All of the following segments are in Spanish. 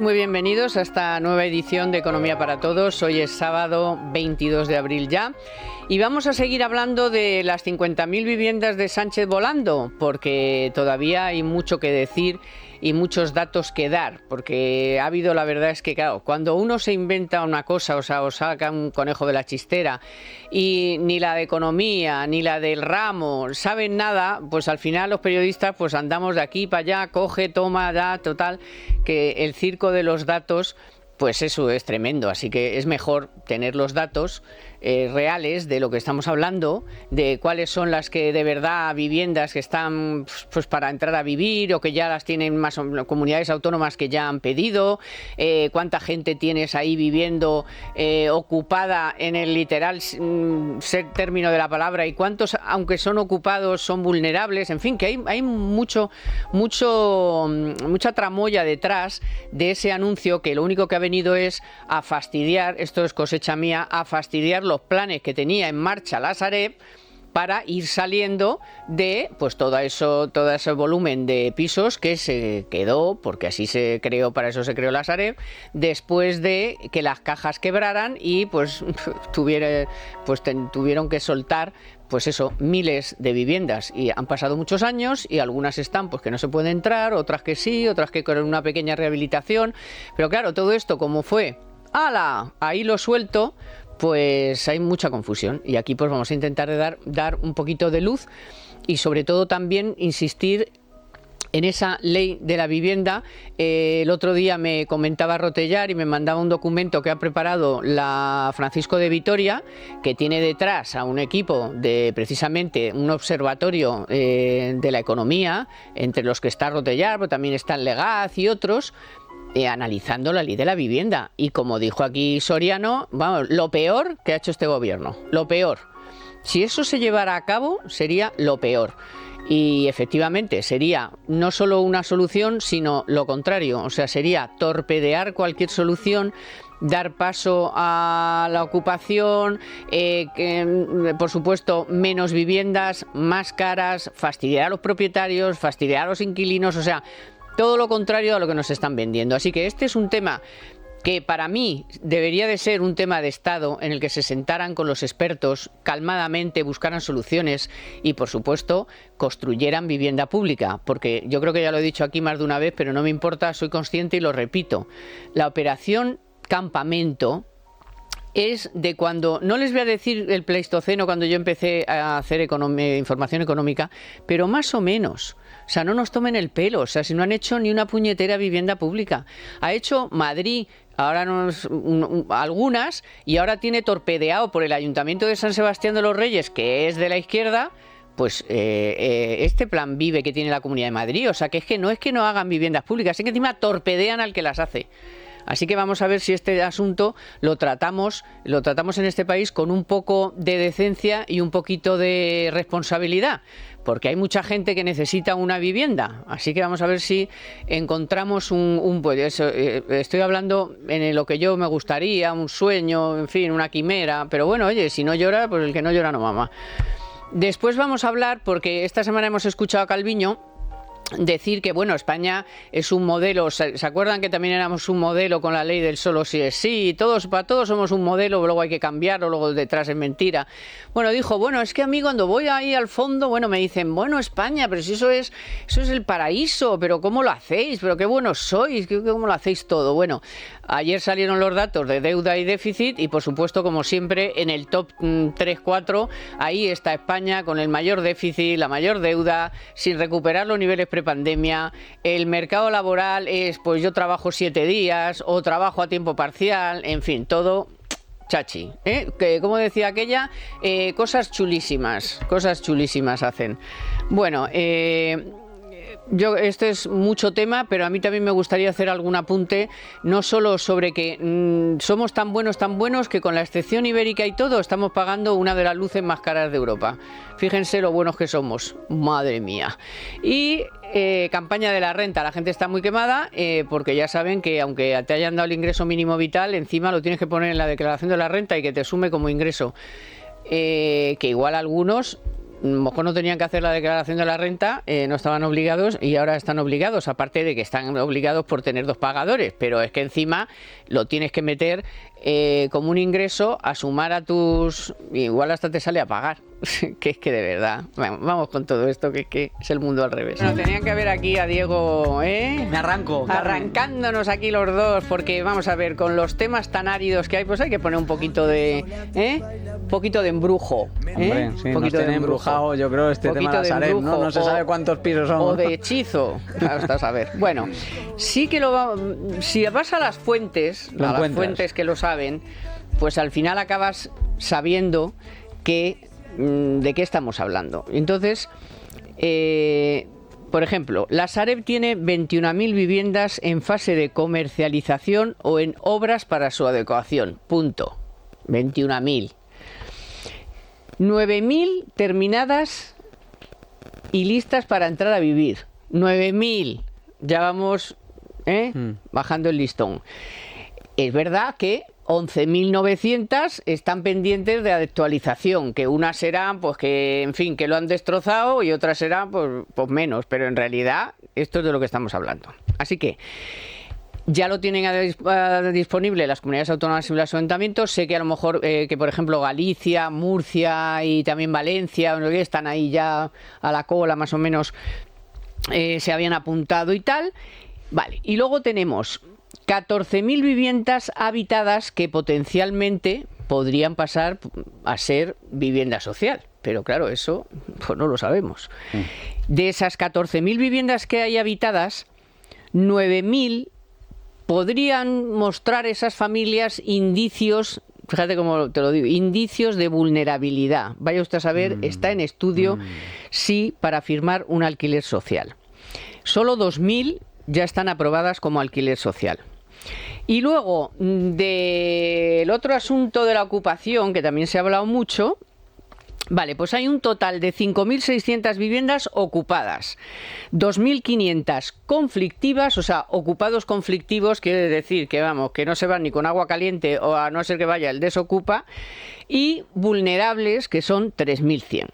Muy bienvenidos a esta nueva edición de Economía para Todos. Hoy es sábado 22 de abril ya y vamos a seguir hablando de las 50.000 viviendas de Sánchez volando, porque todavía hay mucho que decir y muchos datos que dar, porque ha habido, la verdad es que claro, cuando uno se inventa una cosa, o sea, o saca un conejo de la chistera y ni la de economía ni la del ramo saben nada, pues al final los periodistas pues andamos de aquí para allá, coge, toma, da, total, que el circo de los datos, pues eso es tremendo, así que es mejor tener los datos reales de lo que estamos hablando, de cuáles son las que de verdad viviendas que están pues para entrar a vivir o que ya las tienen más comunidades autónomas que ya han pedido, cuánta gente tienes ahí viviendo ocupada en el literal término de la palabra y cuántos, aunque son ocupados, son vulnerables, en fin, que hay mucha tramoya detrás de ese anuncio que lo único que ha venido es a fastidiar, esto es cosecha mía, a fastidiar los planes que tenía en marcha la Sareb para ir saliendo de pues todo ese volumen de pisos que se quedó, porque así se creó, para eso se creó la Sareb, después de que las cajas quebraran y pues tuvieron que soltar pues eso, miles de viviendas, y han pasado muchos años y algunas están pues que no se puede entrar, otras que sí, otras que con una pequeña rehabilitación, pero claro, todo esto como fue ¡hala! Ahí lo suelto, pues hay mucha confusión y aquí pues vamos a intentar dar un poquito de luz y sobre todo también insistir en esa ley de la vivienda. El otro día me comentaba Rotellar y me mandaba un documento que ha preparado la Francisco de Vitoria, que tiene detrás a un equipo de precisamente un observatorio de la economía, entre los que está Rotellar, pero también está el Legaz y otros, analizando la ley de la vivienda. Y como dijo aquí Soriano, vamos, lo peor que ha hecho este gobierno, lo peor. Si eso se llevara a cabo, sería lo peor. Y efectivamente sería no solo una solución, sino lo contrario, o sea, sería torpedear cualquier solución, dar paso a la ocupación, por supuesto menos viviendas, más caras, fastidiar a los propietarios, fastidiar a los inquilinos, o sea, todo lo contrario a lo que nos están vendiendo. Así que este es un tema que para mí debería de ser un tema de Estado en el que se sentaran con los expertos calmadamente, buscaran soluciones y, por supuesto, construyeran vivienda pública. Porque yo creo que ya lo he dicho aquí más de una vez, pero no me importa, soy consciente y lo repito. La operación Campamento es de cuando, no les voy a decir el Pleistoceno, cuando yo empecé a hacer información económica, pero más o menos. O sea, no nos tomen el pelo, o sea, si no han hecho ni una puñetera vivienda pública. Ha hecho Madrid, ahora algunas, y ahora tiene torpedeado por el Ayuntamiento de San Sebastián de los Reyes, que es de la izquierda, pues este plan Vive que tiene la Comunidad de Madrid. O sea, que es que no hagan viviendas públicas, es que encima torpedean al que las hace. Así que vamos a ver si este asunto lo tratamos en este país con un poco de decencia y un poquito de responsabilidad, porque hay mucha gente que necesita una vivienda. Así que vamos a ver si encontramos estoy hablando en lo que yo me gustaría, un sueño, en fin, una quimera, pero bueno, oye, si no llora, pues el que no llora no mama. Después vamos a hablar, porque esta semana hemos escuchado a Calviño decir que, bueno, España es un modelo. ¿Se acuerdan que también éramos un modelo con la ley del solo sí es sí? Para todos somos un modelo, luego hay que cambiarlo, luego detrás es mentira. Bueno, dijo, bueno, es que a mí cuando voy ahí al fondo, bueno, me dicen, bueno, España, pero si eso es el paraíso, pero ¿cómo lo hacéis? Pero qué buenos sois, ¿cómo lo hacéis todo? Bueno, ayer salieron los datos de deuda y déficit y, por supuesto, como siempre, en el top 3-4, ahí está España con el mayor déficit, la mayor deuda, sin recuperar los niveles prepandemia. El mercado laboral es, pues yo trabajo 7 días o trabajo a tiempo parcial, en fin, todo chachi, que como decía aquella, cosas chulísimas hacen. Bueno, esto es mucho tema, pero a mí también me gustaría hacer algún apunte, no solo sobre que somos tan buenos que con la excepción ibérica y todo estamos pagando una de las luces más caras de Europa. Fíjense lo buenos que somos, madre mía. Y campaña de la renta, la gente está muy quemada porque ya saben que aunque te hayan dado el ingreso mínimo vital, encima lo tienes que poner en la declaración de la renta y que te sume como ingreso, que igual algunos mejor no tenían que hacer la declaración de la renta, no estaban obligados y ahora están obligados, aparte de que están obligados por tener 2 pagadores, pero es que encima lo tienes que meter como un ingreso a sumar a tus... igual hasta te sale a pagar. Que es que de verdad, bueno, vamos con todo esto, que es el mundo al revés. Bueno, tenían que ver aquí a Diego, Me arranco. arrancándonos aquí los dos, porque vamos a ver, con los temas tan áridos que hay, pues hay que poner un poquito de embrujo. Hombre, sí, un nos poquito tiene de embrujo. embrujado, yo creo, este tema de la Sareb, ¿no? No se sabe cuántos pisos son. O de hechizo, hasta saber. Bueno, sí que si vas a las fuentes, que lo saben, pues al final acabas sabiendo de qué estamos hablando. Entonces, por ejemplo, la Sareb tiene 21.000 viviendas en fase de comercialización o en obras para su adecuación. Punto. 21.000. 9.000 terminadas y listas para entrar a vivir. 9.000. Ya vamos bajando el listón. Es verdad que 11.900 están pendientes de actualización, que unas serán pues que, en fin, que lo han destrozado y otras serán pues menos, pero en realidad esto es de lo que estamos hablando. Así que ya lo tienen disponible las comunidades autónomas y los ayuntamientos. Sé que a lo mejor que por ejemplo Galicia, Murcia y también Valencia están ahí ya a la cola más o menos, se habían apuntado y tal. Vale, y luego tenemos 14.000 viviendas habitadas que potencialmente podrían pasar a ser vivienda social. Pero claro, eso pues no lo sabemos. De esas 14.000 viviendas que hay habitadas, 9.000 podrían mostrar esas familias indicios, fíjate cómo te lo digo, indicios de vulnerabilidad. Vaya usted a saber, está en estudio sí para firmar un alquiler social. Solo 2.000 ya están aprobadas como alquiler social. Y luego, del otro asunto de la ocupación, que también se ha hablado mucho, vale, pues hay un total de 5.600 viviendas ocupadas, 2.500 conflictivas, o sea, ocupados conflictivos, quiere decir que, vamos, que no se van ni con agua caliente o a no ser que vaya el desocupa, y vulnerables, que son 3.100.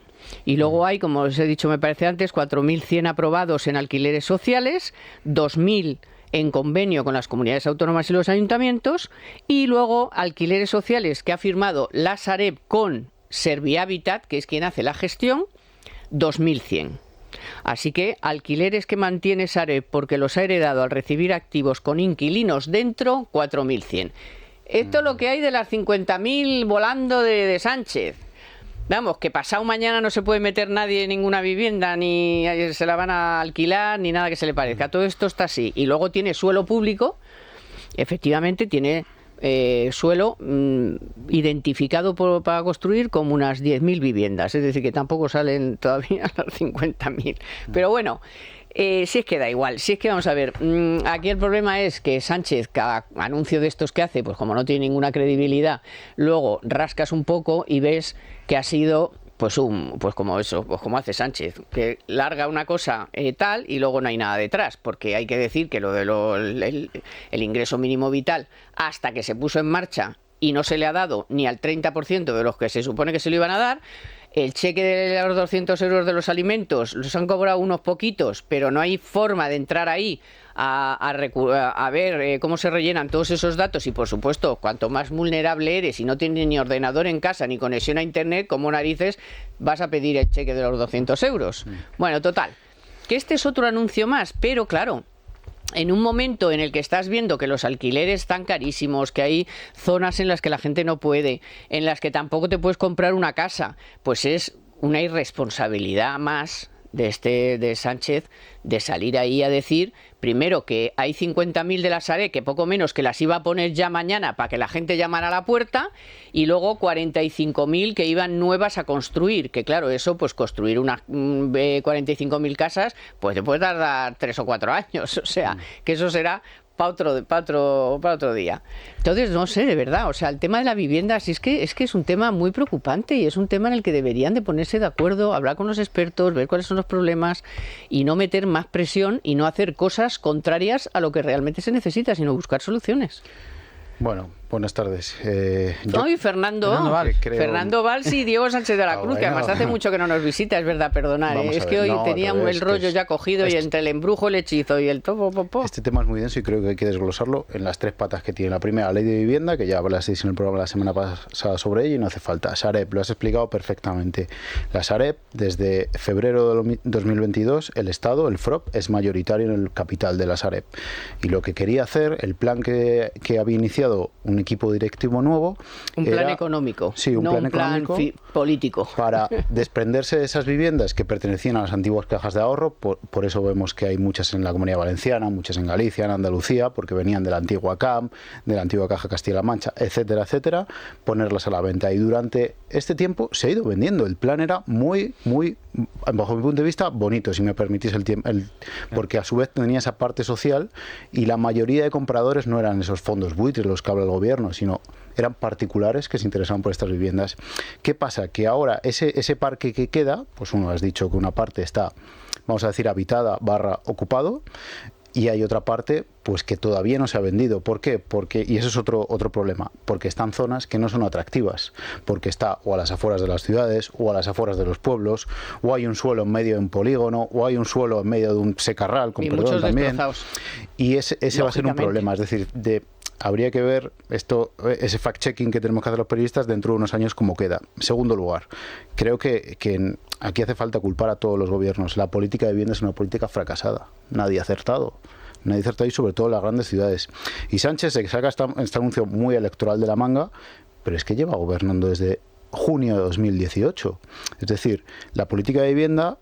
Y luego hay, como os he dicho me parece antes, 4.100 aprobados en alquileres sociales, 2.000 en convenio con las comunidades autónomas y los ayuntamientos, y luego alquileres sociales que ha firmado la Sareb con Servihabitat, que es quien hace la gestión, 2.100. Así que alquileres que mantiene Sareb porque los ha heredado al recibir activos con inquilinos dentro, 4.100. Esto es lo que hay de las 50.000 volando de Sánchez. Vamos, que pasado mañana no se puede meter nadie en ninguna vivienda, ni se la van a alquilar, ni nada que se le parezca. Todo esto está así. Y luego tiene suelo público, efectivamente tiene suelo identificado para construir como unas 10.000 viviendas. Es decir, que tampoco salen todavía las 50.000. Pero bueno, si es que da igual. Si es que vamos a ver, aquí el problema es que Sánchez, cada anuncio de estos que hace, pues como no tiene ninguna credibilidad, luego rascas un poco y ves que ha sido pues como eso, pues como hace Sánchez, que larga una cosa tal y luego no hay nada detrás, porque hay que decir que lo de el ingreso mínimo vital, hasta que se puso en marcha y no se le ha dado ni al 30% de los que se supone que se lo iban a dar. El cheque de los 200 euros de los alimentos los han cobrado unos poquitos, pero no hay forma de entrar ahí a ver cómo se rellenan todos esos datos. Y por supuesto, cuanto más vulnerable eres y no tienes ni ordenador en casa ni conexión a internet, como narices vas a pedir el cheque de los 200 euros. Bueno, total, que este es otro anuncio más, pero claro, en un momento en el que estás viendo que los alquileres están carísimos, que hay zonas en las que la gente no puede, en las que tampoco te puedes comprar una casa, pues es una irresponsabilidad más de Sánchez de salir ahí a decir, primero, que hay 50.000 de la Sareb, que poco menos que las iba a poner ya mañana para que la gente llamara a la puerta, y luego 45.000 que iban nuevas a construir, que claro, eso, pues construir unas 45.000 casas, pues te puede tardar 3 o 4 años, o sea, que eso será para otro día. Entonces, no sé, de verdad, o sea, el tema de la vivienda, sí es que es un tema muy preocupante y es un tema en el que deberían de ponerse de acuerdo, hablar con los expertos, ver cuáles son los problemas y no meter más presión y no hacer cosas contrarias a lo que realmente se necesita, sino buscar soluciones. Bueno, Buenas tardes. Fernando Valls y Diego Sánchez de la Cruz, que además hace mucho que no nos visita, es verdad, perdonad. Es que hoy teníamos el rollo ya cogido y entre el embrujo, el hechizo y el topo. Este tema es muy denso y creo que hay que desglosarlo en las tres patas que tiene. La primera, la ley de vivienda, que ya hablasteis en el programa la semana pasada sobre ella y no hace falta. Sareb, lo has explicado perfectamente. La Sareb, desde febrero de 2022, el Estado, el FROP, es mayoritario en el capital de la Sareb. Y lo que quería hacer, el plan que había iniciado un equipo directivo nuevo. Un plan económico. Sí, un plan económico político. Para desprenderse de esas viviendas que pertenecían a las antiguas cajas de ahorro. Por eso vemos que hay muchas en la Comunidad Valenciana, muchas en Galicia, en Andalucía, porque venían de la antigua CAM, de la antigua Caja Castilla-La Mancha, etcétera, etcétera, ponerlas a la venta. Y durante este tiempo se ha ido vendiendo. El plan era muy, bajo mi punto de vista, bonito, si me permitís el tiempo, porque a su vez tenía esa parte social y la mayoría de compradores no eran esos fondos buitres los que habla el gobierno, sino eran particulares que se interesaban por estas viviendas. ¿Qué pasa? Que ahora ese parque que queda, pues uno has dicho que una parte está, vamos a decir, habitada / ocupado, y hay otra parte pues que todavía no se ha vendido. ¿Por qué? Y eso es otro problema, porque están zonas que no son atractivas, porque está o a las afueras de las ciudades, o a las afueras de los pueblos, o hay un suelo en medio de un polígono, o hay un suelo en medio de un secarral, con perdón también. Y ese va a ser un problema, es decir, habría que ver ese fact-checking que tenemos que hacer los periodistas dentro de unos años cómo queda. En segundo lugar, creo que aquí hace falta culpar a todos los gobiernos. La política de vivienda es una política fracasada. Nadie ha acertado. Y sobre todo en las grandes ciudades. Y Sánchez se saca este anuncio muy electoral de la manga, pero es que lleva gobernando desde junio de 2018. Es decir, la política de vivienda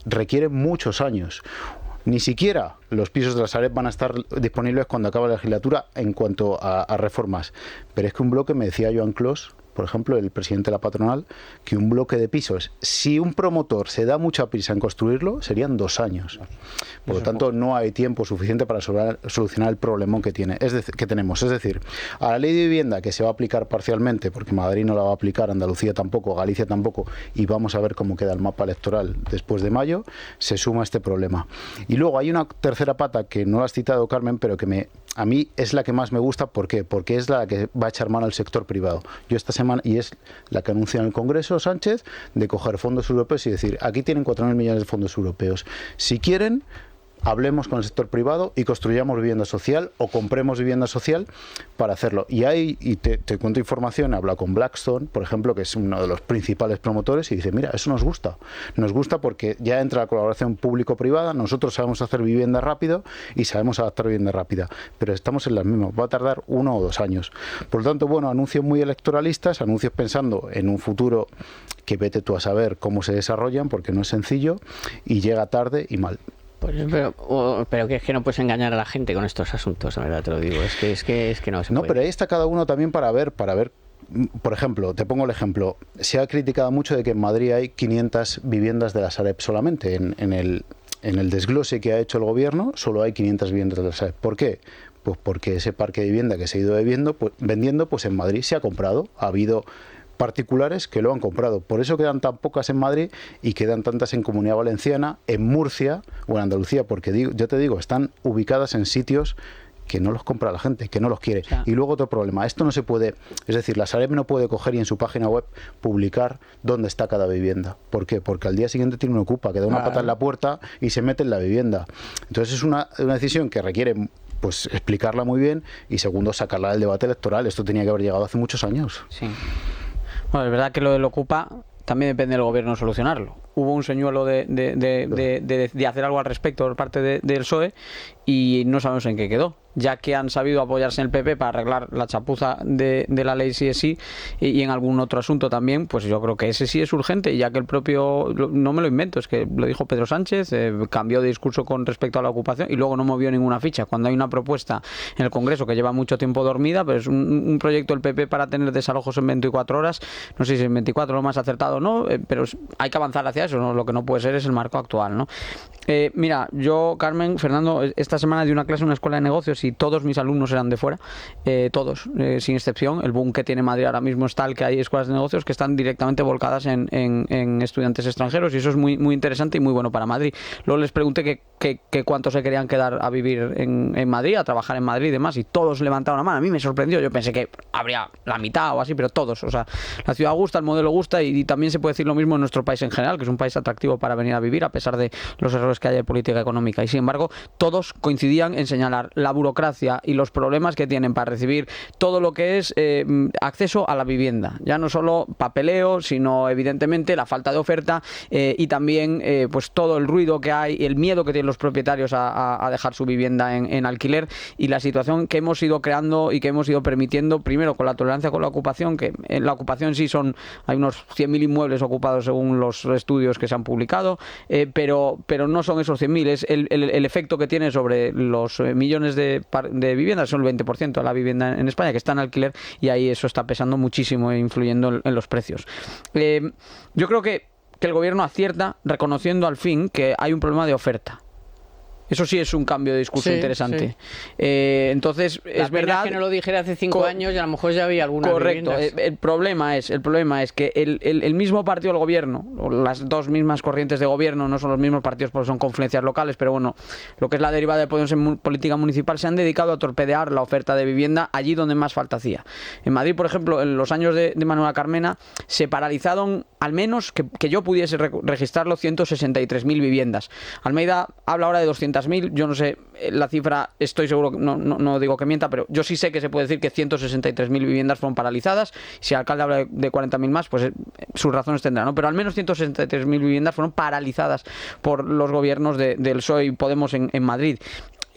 requiere muchos años. Ni siquiera los pisos de la Sareb van a estar disponibles cuando acabe la legislatura en cuanto a reformas. Pero es que un bloque, me decía Joan Clos, por ejemplo, el presidente de la patronal, que un bloque de pisos, si un promotor se da mucha prisa en construirlo, serían 2 años. Por lo tanto, no hay tiempo suficiente para solucionar el problemón que tenemos. Es decir, a la ley de vivienda, que se va a aplicar parcialmente, porque Madrid no la va a aplicar, Andalucía tampoco, Galicia tampoco, y vamos a ver cómo queda el mapa electoral después de mayo, se suma este problema. Y luego hay una tercera pata que no la has citado, Carmen, pero que a mí es la que más me gusta. ¿Por qué? Porque es la que va a echar mano al sector privado. Yo esta semana, y es la que anuncia en el Congreso Sánchez, de coger fondos europeos y decir, aquí tienen 4.000 millones de fondos europeos. Si quieren, hablemos con el sector privado y construyamos vivienda social o compremos vivienda social para hacerlo. Y te cuento información, he hablado con Blackstone, por ejemplo, que es uno de los principales promotores, y dice, mira, eso nos gusta. Nos gusta porque ya entra la colaboración público-privada, nosotros sabemos hacer vivienda rápido y sabemos adaptar vivienda rápida, pero estamos en las mismas, va a tardar 1 o 2 años. Por lo tanto, bueno, anuncios muy electoralistas, anuncios pensando en un futuro que vete tú a saber cómo se desarrollan, porque no es sencillo, y llega tarde y mal. Pero que es que no puedes engañar a la gente con estos asuntos, la verdad te lo digo. Es que no se puede. Pero ahí está cada uno también para ver. Por ejemplo, te pongo el ejemplo. Se ha criticado mucho de que en Madrid hay 500 viviendas de la Sareb solamente. En el desglose que ha hecho el gobierno, solo hay 500 viviendas de la Sareb. ¿Por qué? Pues porque ese parque de vivienda que se ha ido vendiendo, pues en Madrid se ha comprado. Ha habido particulares que lo han comprado. Por eso quedan tan pocas en Madrid y quedan tantas en Comunidad Valenciana, en Murcia o en Andalucía, porque yo te digo, están ubicadas en sitios que no los compra la gente, que no los quiere. Y luego otro problema, esto no se puede, es decir, la Sareb no puede coger y en su página web publicar dónde está cada vivienda. ¿Por qué? Porque al día siguiente tiene un ocupa, que da una pata en la puerta y se mete en la vivienda. Entonces es una decisión que requiere, pues, explicarla muy bien y segundo, sacarla del debate electoral. Esto tenía que haber llegado hace muchos años. Sí. Bueno, es verdad que lo del ocupa también depende del gobierno solucionarlo. Hubo un señuelo de hacer algo al respecto por parte del PSOE y no sabemos en qué quedó, ya que han sabido apoyarse en el PP para arreglar la chapuza de la ley sí es sí y en algún otro asunto también, pues yo creo que ese sí es urgente, ya que el propio, no me lo invento, es que lo dijo Pedro Sánchez, cambió de discurso con respecto a la ocupación y luego no movió ninguna ficha, cuando hay una propuesta en el Congreso que lleva mucho tiempo dormida, pero es un proyecto del PP para tener desalojos en 24 horas, no sé si en 24 lo más acertado o no, pero hay que avanzar hacia eso, ¿no? Lo que no puede ser es el marco actual, ¿no? Mira, yo, Carmen, Fernando, esta semana di una clase en una escuela de negocios casi todos mis alumnos eran de fuera, todos, sin excepción. El boom que tiene Madrid ahora mismo es tal que hay escuelas de negocios que están directamente volcadas en estudiantes extranjeros, y eso es muy, muy interesante y muy bueno para Madrid. Luego les pregunté que cuánto se querían quedar a vivir en Madrid, a trabajar en Madrid y demás, y todos levantaron la mano. A mí me sorprendió, yo pensé que habría la mitad o así, pero todos. O sea, la ciudad gusta, el modelo gusta, y también se puede decir lo mismo en nuestro país en general, que es un país atractivo para venir a vivir a pesar de los errores que hay de política económica. Y sin embargo, todos coincidían en señalar la burocracia y los problemas que tienen para recibir todo lo que es acceso a la vivienda. Ya no solo papeleo, sino evidentemente la falta de oferta, y también pues todo el ruido que hay, el miedo que tienen los propietarios a dejar su vivienda en alquiler, y la situación que hemos ido creando y que hemos ido permitiendo, primero con la tolerancia con la ocupación, que en la ocupación sí hay unos 100.000 inmuebles ocupados según los estudios que se han publicado, pero no son esos 100.000, es el efecto que tiene sobre los millones de viviendas. Son el 20% de la vivienda en España que está en alquiler, y ahí eso está pesando muchísimo e influyendo en los precios. Yo creo que el gobierno acierta reconociendo al fin que hay un problema de oferta. Eso sí es un cambio de discurso interesante. Sí. Entonces, es verdad que no lo dijera hace 5 años y a lo mejor ya había algunas correcto. viviendas. El problema es que el mismo partido del gobierno, o las dos mismas corrientes de gobierno, no son los mismos partidos porque son confluencias locales, pero bueno, lo que es la derivada de Podemos en política municipal, se han dedicado a torpedear la oferta de vivienda allí donde más falta hacía. En Madrid, por ejemplo, en los años de Manuela Carmena, se paralizaron, al menos que yo pudiese registrarlo, 163.000 viviendas. Almeida habla ahora de 200.000, yo no sé la cifra, estoy seguro, no digo que mienta, pero yo sí sé que se puede decir que 163.000 viviendas fueron paralizadas. Si el alcalde habla de 40.000 más, pues sus razones tendrá, ¿no? Pero al menos 163.000 viviendas fueron paralizadas por los gobiernos del PSOE y Podemos en Madrid.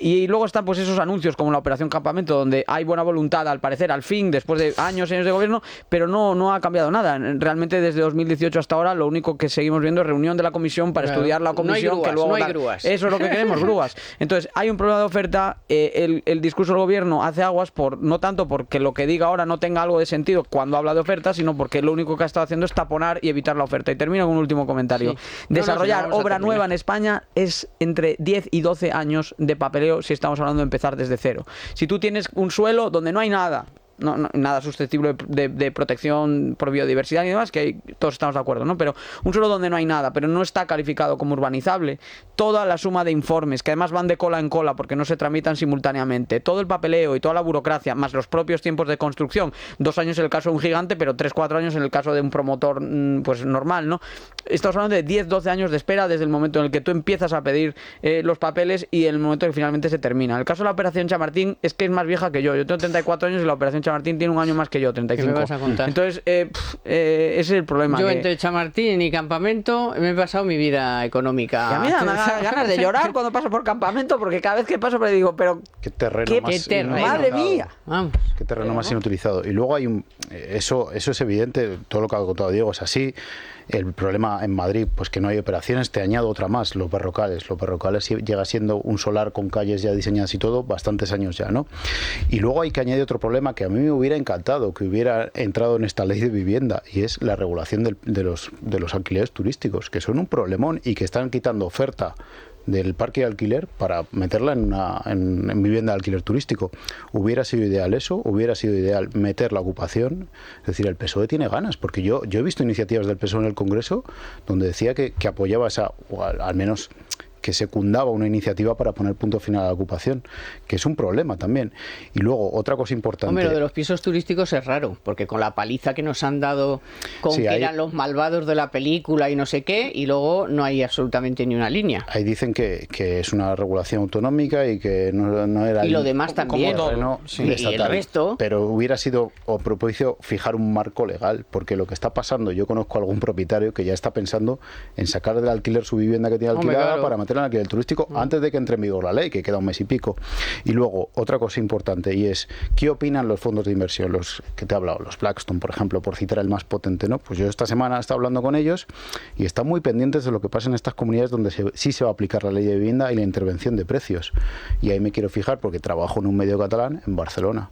Y luego están pues esos anuncios como la Operación Campamento, donde hay buena voluntad, al parecer, al fin, después de años y años de gobierno, pero no ha cambiado nada. Realmente desde 2018 hasta ahora lo único que seguimos viendo es reunión de la comisión para estudiar la comisión. No hay grúas, que luego no hay grúas. Eso es lo que queremos, grúas. Entonces hay un problema de oferta. El discurso del gobierno hace aguas, no tanto porque lo que diga ahora no tenga algo de sentido cuando habla de oferta, sino porque lo único que ha estado haciendo es taponar y evitar la oferta. Y termino con un último comentario. Sí. Desarrollar obra nueva en España es entre 10 y 12 años de papeleo si estamos hablando de empezar desde cero. Si tú tienes un suelo donde no hay nada, nada susceptible de protección por biodiversidad y demás, que todos estamos de acuerdo, ¿no? Pero un suelo donde no hay nada, pero no está calificado como urbanizable, toda la suma de informes, que además van de cola en cola porque no se tramitan simultáneamente, todo el papeleo y toda la burocracia, más los propios tiempos de construcción, 2 años en el caso de un gigante, pero 3-4 años en el caso de un promotor pues normal, ¿no? Estamos hablando de 10-12 años de espera desde el momento en el que tú empiezas a pedir los papeles y el momento en que finalmente se termina. En el caso de la Operación Chamartín es que es más vieja que yo tengo 34 años y la Operación Chamartín tiene un año más que yo, 35. ¿Qué me vas a contar? Entonces, ese es el problema. Yo entre Chamartín y Campamento me he pasado mi vida económica. Y a mí me da ganas de llorar cuando paso por Campamento, porque cada vez que paso me digo, pero qué terreno más madre mía. Vamos. Qué terreno más inutilizado. Y luego hay eso es evidente, todo lo que ha contado Diego es así. El problema en Madrid, pues que no hay operaciones. Te añado otra más, los Berrocales. Los Berrocales llega siendo un solar con calles ya diseñadas y todo, bastantes años ya, ¿no? Y luego hay que añadir otro problema que a mí me hubiera encantado que hubiera entrado en esta ley de vivienda, y es la regulación de los alquileres turísticos, que son un problemón y que están quitando oferta del parque de alquiler para meterla en vivienda de alquiler turístico. Hubiera sido ideal eso, hubiera sido ideal meter la ocupación. Es decir, el PSOE tiene ganas, porque yo he visto iniciativas del PSOE en el Congreso donde decía que apoyaba esa, o al menos que secundaba una iniciativa para poner punto final a la ocupación, que es un problema también. Y luego, otra cosa importante... Hombre, lo de los pisos turísticos es raro, porque con la paliza que nos han dado con que eran los malvados de la película y no sé qué, y luego no hay absolutamente ni una línea. Ahí dicen que es una regulación autonómica y que no era... Y lo demás también. Y el resto... Pero hubiera sido o propicio fijar un marco legal, porque lo que está pasando, yo conozco a algún propietario que ya está pensando en sacar del alquiler su vivienda que tiene alquilada para meterla en alquiler turístico antes de que entre en vigor la ley, que queda un mes y pico. Y luego, otra cosa importante, y es, ¿qué opinan los fondos de inversión? Los que te he hablado, los Blackstone, por ejemplo, por citar el más potente, ¿no? Pues yo esta semana he estado hablando con ellos y están muy pendientes de lo que pasa en estas comunidades donde sí se va a aplicar la ley de vivienda y la intervención de precios. Y ahí me quiero fijar porque trabajo en un medio catalán en Barcelona.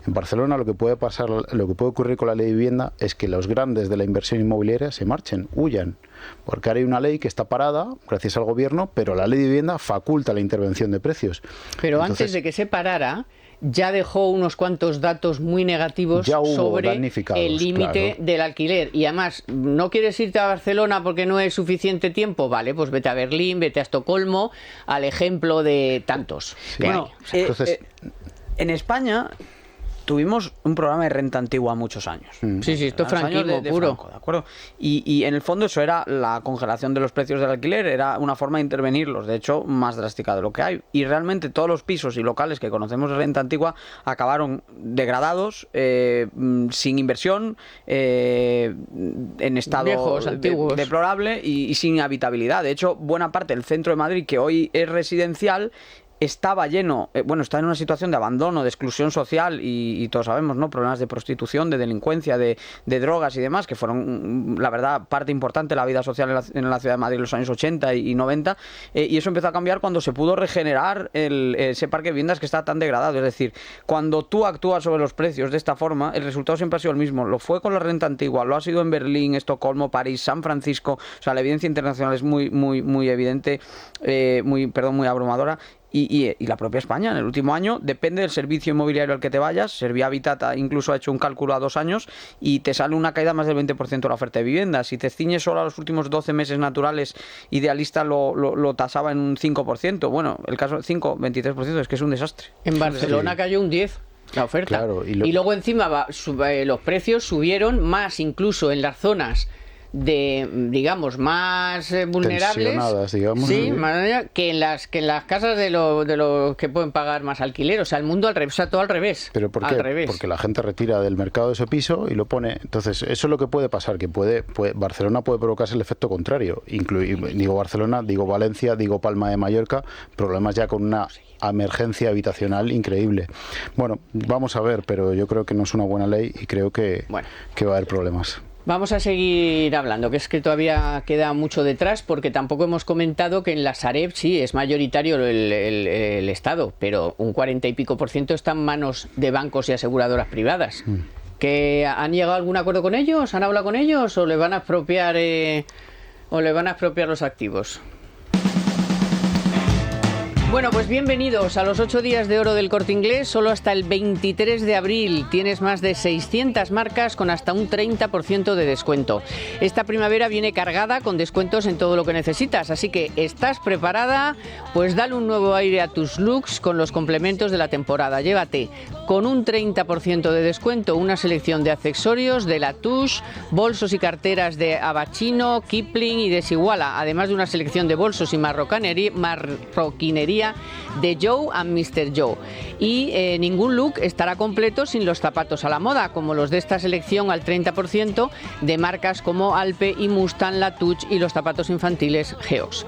En Barcelona lo que puede pasar, lo que puede ocurrir con la ley de vivienda es que los grandes de la inversión inmobiliaria se marchen, huyan. Porque ahora hay una ley que está parada, gracias al gobierno, pero pero la ley de vivienda faculta la intervención de precios. Pero Entonces, antes de que se parara, ya dejó unos cuantos datos muy negativos sobre el límite del alquiler. Y además, ¿no quieres irte a Barcelona porque no es suficiente tiempo? Vale, pues vete a Berlín, vete a Estocolmo, al ejemplo de tantos. Sí. Bueno, entonces, en España tuvimos un programa de renta antigua muchos años. Sí, esto es franquismo puro. Franco, ¿de acuerdo? Y en el fondo eso era la congelación de los precios del alquiler, era una forma de intervenirlos, de hecho, más drástica de lo que hay. Y realmente todos los pisos y locales que conocemos de renta antigua acabaron degradados, sin inversión, en estado viejos, antiguos, deplorable y sin habitabilidad. De hecho, buena parte del centro de Madrid, que hoy es residencial, estaba lleno, está en una situación de abandono, de exclusión social y todos sabemos, ¿no? Problemas de prostitución, de delincuencia, de drogas y demás, que fueron, la verdad, parte importante de la vida social en la ciudad de Madrid en los años 80 y 90, y eso empezó a cambiar cuando se pudo regenerar ese parque de viviendas que está tan degradado. Es decir, cuando tú actúas sobre los precios de esta forma, el resultado siempre ha sido el mismo. Lo fue con la renta antigua, lo ha sido en Berlín, Estocolmo, París, San Francisco. O sea, la evidencia internacional es muy evidente, muy abrumadora. Y la propia España, en el último año, depende del servicio inmobiliario al que te vayas. Servia Habitat incluso ha hecho un cálculo a 2 años y te sale una caída más del 20% de la oferta de vivienda. Si te ciñes solo a los últimos 12 meses naturales, Idealista lo tasaba en un 5%. Bueno, el caso 23%, es que es un desastre. En Barcelona cayó un 10%. La oferta. Claro, y luego encima los precios subieron más incluso en las zonas digamos, más vulnerables, digamos, sí, que en las casas de los que pueden pagar más alquiler. O sea, el mundo al revés, o sea, todo al revés. ¿Pero por qué? Al revés. Porque la gente retira del mercado ese piso y lo pone. Entonces, eso es lo que puede pasar, que Barcelona puede provocarse el efecto contrario. Digo Barcelona, digo Valencia, digo Palma de Mallorca, problemas ya con una emergencia habitacional increíble. Bueno, vamos a ver, pero yo creo que no es una buena ley y creo que va a haber problemas. Vamos a seguir hablando, que es que todavía queda mucho detrás, porque tampoco hemos comentado que en la Sareb sí es mayoritario el Estado, pero un 40 y pico % está en manos de bancos y aseguradoras privadas. ¿Que han llegado a algún acuerdo con ellos? ¿Han hablado con ellos? ¿O le van a expropiar los activos? Bueno, pues bienvenidos a los 8 días de oro del Corte Inglés. Solo hasta el 23 de abril tienes más de 600 marcas con hasta un 30% de descuento. Esta primavera viene cargada con descuentos en todo lo que necesitas, así que ¿estás preparada? Pues dale un nuevo aire a tus looks con los complementos de la temporada. Llévate con un 30% de descuento una selección de accesorios de Latouche, bolsos y carteras de Abachino, Kipling y Desiguala, además de una selección de bolsos y marroquinería de Joe and Mr. Joe. Y ningún look estará completo sin los zapatos a la moda, como los de esta selección al 30% de marcas como Alpe y Mustang, Latouche y los zapatos infantiles Geox.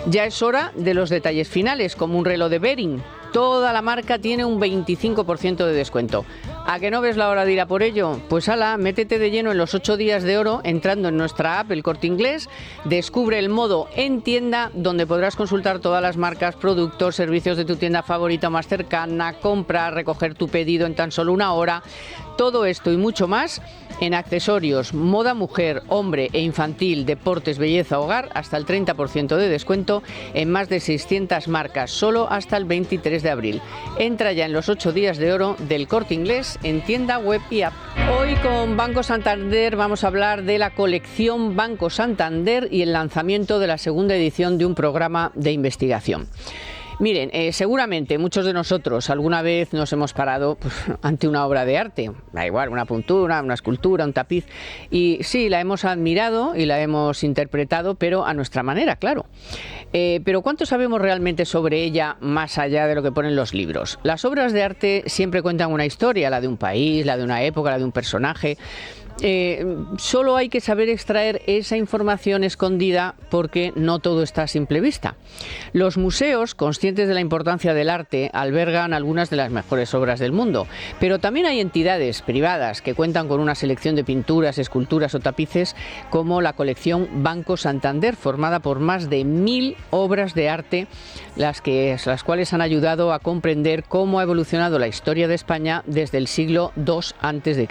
Ya es hora de los detalles finales, como un reloj de Bering. Toda la marca tiene un 25% de descuento. ¿A que no ves la hora de ir a por ello? Pues ala, métete de lleno en los 8 días de oro entrando en nuestra app El Corte Inglés. Descubre el modo en tienda, donde podrás consultar todas las marcas, productos, servicios de tu tienda favorita o más cercana, comprar, recoger tu pedido en tan solo 1 hora. Todo esto y mucho más en accesorios, moda mujer, hombre e infantil, deportes, belleza, hogar, hasta el 30% de descuento en más de 600 marcas, solo hasta el 23 de abril. Entra ya en los 8 días de oro del Corte Inglés en tienda, web y app. Hoy con Banco Santander vamos a hablar de la colección Banco Santander y el lanzamiento de la segunda edición de un programa de investigación. Miren, seguramente muchos de nosotros alguna vez nos hemos parado ante una obra de arte, da igual, una pintura, una escultura, un tapiz, y sí, la hemos admirado y la hemos interpretado, pero a nuestra manera, claro. Pero ¿cuánto sabemos realmente sobre ella más allá de lo que ponen los libros? Las obras de arte siempre cuentan una historia, la de un país, la de una época, la de un personaje. Solo hay que saber extraer esa información escondida, porque no todo está a simple vista. Los museos, conscientes de la importancia del arte, albergan algunas de las mejores obras del mundo, pero también hay entidades privadas que cuentan con una selección de pinturas, esculturas o tapices, como la colección Banco Santander, formada por más de 1000 obras de arte, las cuales han ayudado a comprender cómo ha evolucionado la historia de España desde el siglo II a.C.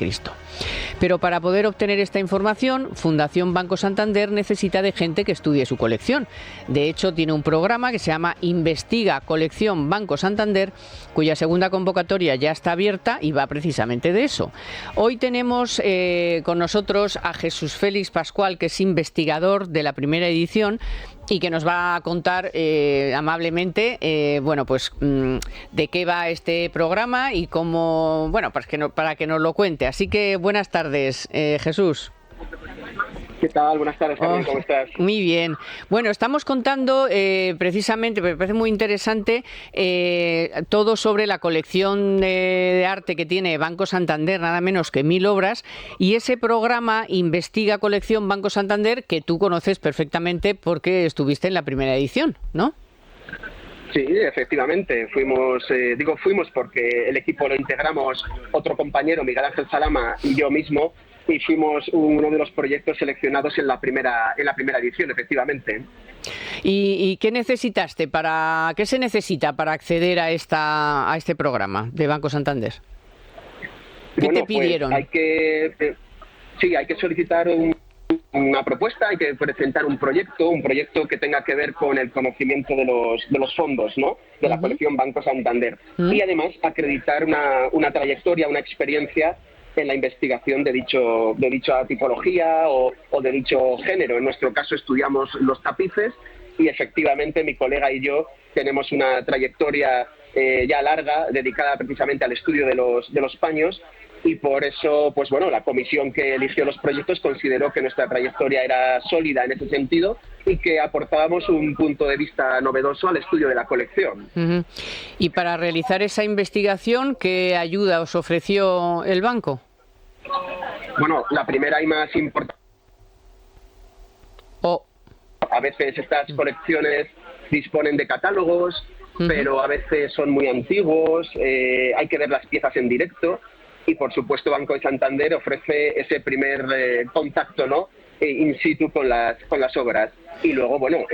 Pero para para poder obtener esta información, Fundación Banco Santander necesita de gente que estudie su colección. De hecho, tiene un programa que se llama Investiga Colección Banco Santander, cuya segunda convocatoria ya está abierta y va precisamente de eso. Hoy tenemos con nosotros a Jesús Félix Pascual, que es investigador de la primera edición y que nos va a contar amablemente de qué va este programa y cómo, bueno, para que nos lo cuente. Así que buenas tardes, Jesús. ¿Qué tal? Buenas tardes, Carmen, ¿cómo estás? Muy bien. Bueno, estamos contando precisamente, me parece muy interesante, todo sobre la colección de arte que tiene Banco Santander, nada menos que 1000 obras, y ese programa Investiga Colección Banco Santander, que tú conoces perfectamente porque estuviste en la primera edición, ¿no? Sí, efectivamente. Fuimos porque el equipo lo integramos otro compañero, Miguel Ángel Salama, y yo mismo, y fuimos uno de los proyectos seleccionados en la primera edición, efectivamente. ¿Y qué necesitaste qué se necesita para acceder a este programa de Banco Santander? ¿Qué te pidieron? Pues hay que solicitar una propuesta, hay que presentar un proyecto que tenga que ver con el conocimiento de los fondos, ¿no?, de la colección Banco Santander, y además acreditar una trayectoria, una experiencia en la investigación de dicha tipología o de dicho género. En nuestro caso estudiamos los tapices y efectivamente mi colega y yo tenemos una trayectoria ya larga dedicada precisamente al estudio de los paños, y por eso, pues bueno, la comisión que eligió los proyectos consideró que nuestra trayectoria era sólida en ese sentido y que aportábamos un punto de vista novedoso al estudio de la colección. Y para realizar esa investigación, ¿qué ayuda os ofreció el banco? Bueno, la primera y más importante. A veces estas colecciones disponen de catálogos, pero a veces son muy antiguos, hay que ver las piezas en directo, y por supuesto Banco de Santander ofrece ese primer contacto, ¿no?, in situ con las obras. Y luego, bueno,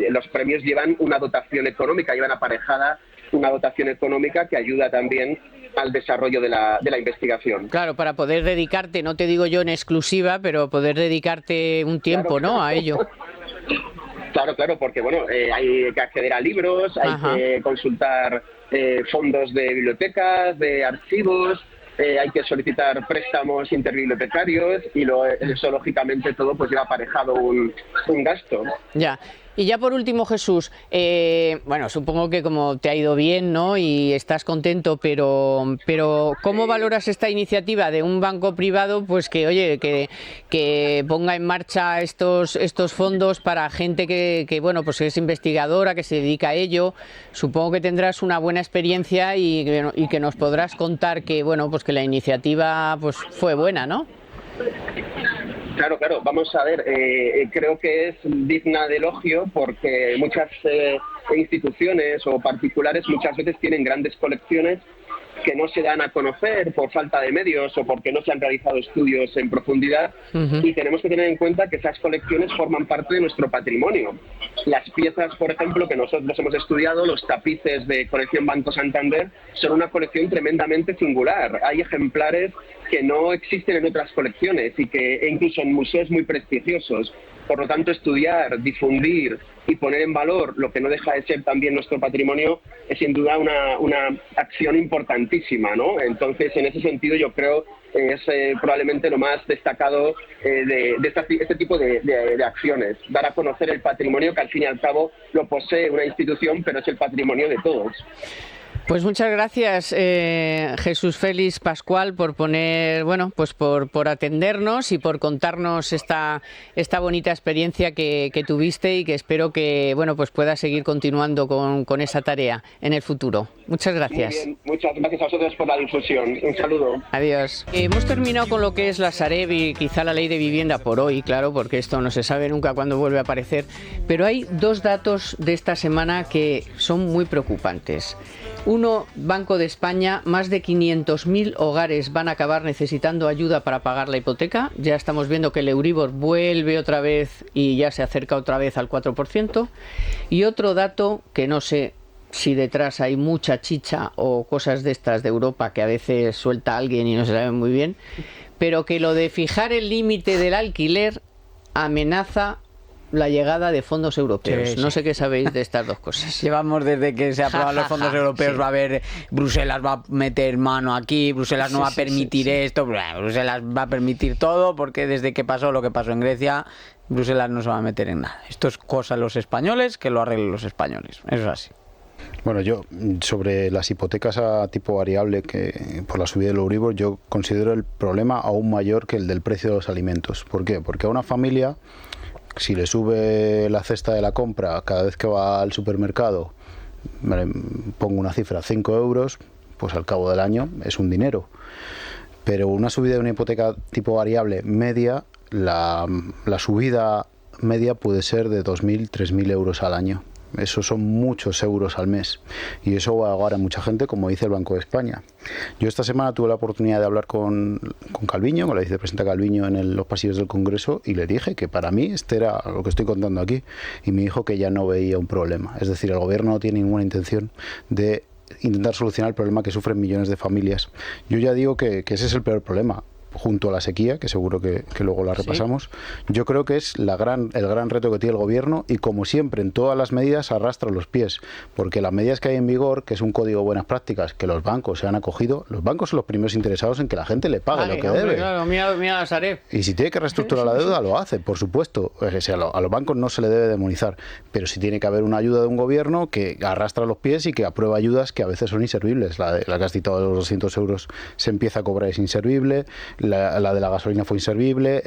los premios llevan una dotación económica, llevan aparejada una dotación económica que ayuda también al desarrollo de la investigación. Claro, para poder dedicarte, no te digo yo en exclusiva, pero poder dedicarte un tiempo, claro, ¿no?, a ello. Claro, porque bueno, hay que acceder a libros, hay que consultar fondos de bibliotecas, de archivos, hay que solicitar préstamos interbibliotecarios, y eso lógicamente todo pues lleva aparejado un gasto. Ya. Y ya por último, Jesús, bueno, supongo que como te ha ido bien, ¿no?, y estás contento, pero ¿cómo valoras esta iniciativa de un banco privado, pues que, oye, que ponga en marcha estos fondos para gente que bueno, pues es investigadora, que se dedica a ello? Supongo que tendrás una buena experiencia y que nos podrás contar que, bueno, pues que la iniciativa pues fue buena, ¿no? Claro, vamos a ver, creo que es digna de elogio porque muchas instituciones o particulares muchas veces tienen grandes colecciones que no se dan a conocer por falta de medios o porque no se han realizado estudios en profundidad, y tenemos que tener en cuenta que esas colecciones forman parte de nuestro patrimonio. Las piezas, por ejemplo, que nosotros hemos estudiado, los tapices de colección Banco Santander, son una colección tremendamente singular. Hay ejemplares que no existen en otras colecciones y que incluso en museos muy prestigiosos. Por lo tanto, estudiar, difundir y poner en valor lo que no deja de ser también nuestro patrimonio es sin duda una acción importantísima, ¿no? Entonces, en ese sentido, yo creo que es probablemente lo más destacado de este tipo de acciones. Dar a conocer el patrimonio que al fin y al cabo lo posee una institución, pero es el patrimonio de todos. Pues muchas gracias, Jesús Félix Pascual, por poner, bueno, pues por atendernos y por contarnos esta bonita experiencia que tuviste, y que espero que, bueno, pues pueda seguir continuando con esa tarea en el futuro. Muchas gracias. Muy bien, muchas gracias a vosotros por la difusión. Un saludo. Adiós. Hemos terminado con lo que es la Sareb y quizá la ley de vivienda por hoy, claro, porque esto no se sabe nunca cuándo vuelve a aparecer, pero hay dos datos de esta semana que son muy preocupantes. Uno, Banco de España, más de 500.000 hogares van a acabar necesitando ayuda para pagar la hipoteca. Ya estamos viendo que el Euribor vuelve otra vez y ya se acerca otra vez al 4%. Y otro dato, que no sé si detrás hay mucha chicha o cosas de estas de Europa que a veces suelta alguien y no se sabe muy bien, pero que lo de fijar el límite del alquiler amenaza la llegada de fondos europeos. Sí. No sé qué sabéis de estas dos cosas. Llevamos desde que se aprobaron los fondos europeos, sí. va a haber, Bruselas va a meter mano aquí, Bruselas no Sí, va a sí, permitir sí, sí. esto, Bruselas va a permitir todo, porque desde que pasó lo que pasó en Grecia, Bruselas no se va a meter en nada. Esto es cosa de los españoles, que lo arreglen los españoles. Eso es así. Bueno, yo sobre las hipotecas a tipo variable que por la subida del Euribor, yo considero el problema aún mayor que el del precio de los alimentos. ¿Por qué? Porque a una familia, si le sube la cesta de la compra cada vez que va al supermercado, pongo una cifra, 5 euros, pues al cabo del año es un dinero. Pero una subida de una hipoteca tipo variable media, la subida media puede ser de 2.000, 3.000 euros al año. Eso son muchos euros al mes y eso va a ahogar a mucha gente, como dice el Banco de España. Yo esta semana tuve la oportunidad de hablar con Calviño, con la vicepresidenta Calviño en los pasillos del Congreso, y le dije que para mí este era lo que estoy contando aquí, y me dijo que ya no veía un problema. Es decir, el gobierno no tiene ninguna intención de intentar solucionar el problema que sufren millones de familias. Yo ya digo que ese es el peor problema, junto a la sequía, que seguro que luego la repasamos. Yo creo que es el gran reto que tiene el gobierno, y como siempre en todas las medidas arrastra los pies, porque las medidas que hay en vigor, que es un código de buenas prácticas que los bancos se han acogido, los bancos son los primeros interesados en que la gente le pague lo que debe. Claro, mira la Sareb. Y si tiene que reestructurar la deuda, lo hace, por supuesto. O sea, a los bancos no se le debe demonizar, pero sí tiene que haber una ayuda de un gobierno que arrastra los pies y que aprueba ayudas que a veces son inservibles. La que has citado de los 200 euros se empieza a cobrar, es inservible. La de la gasolina fue inservible.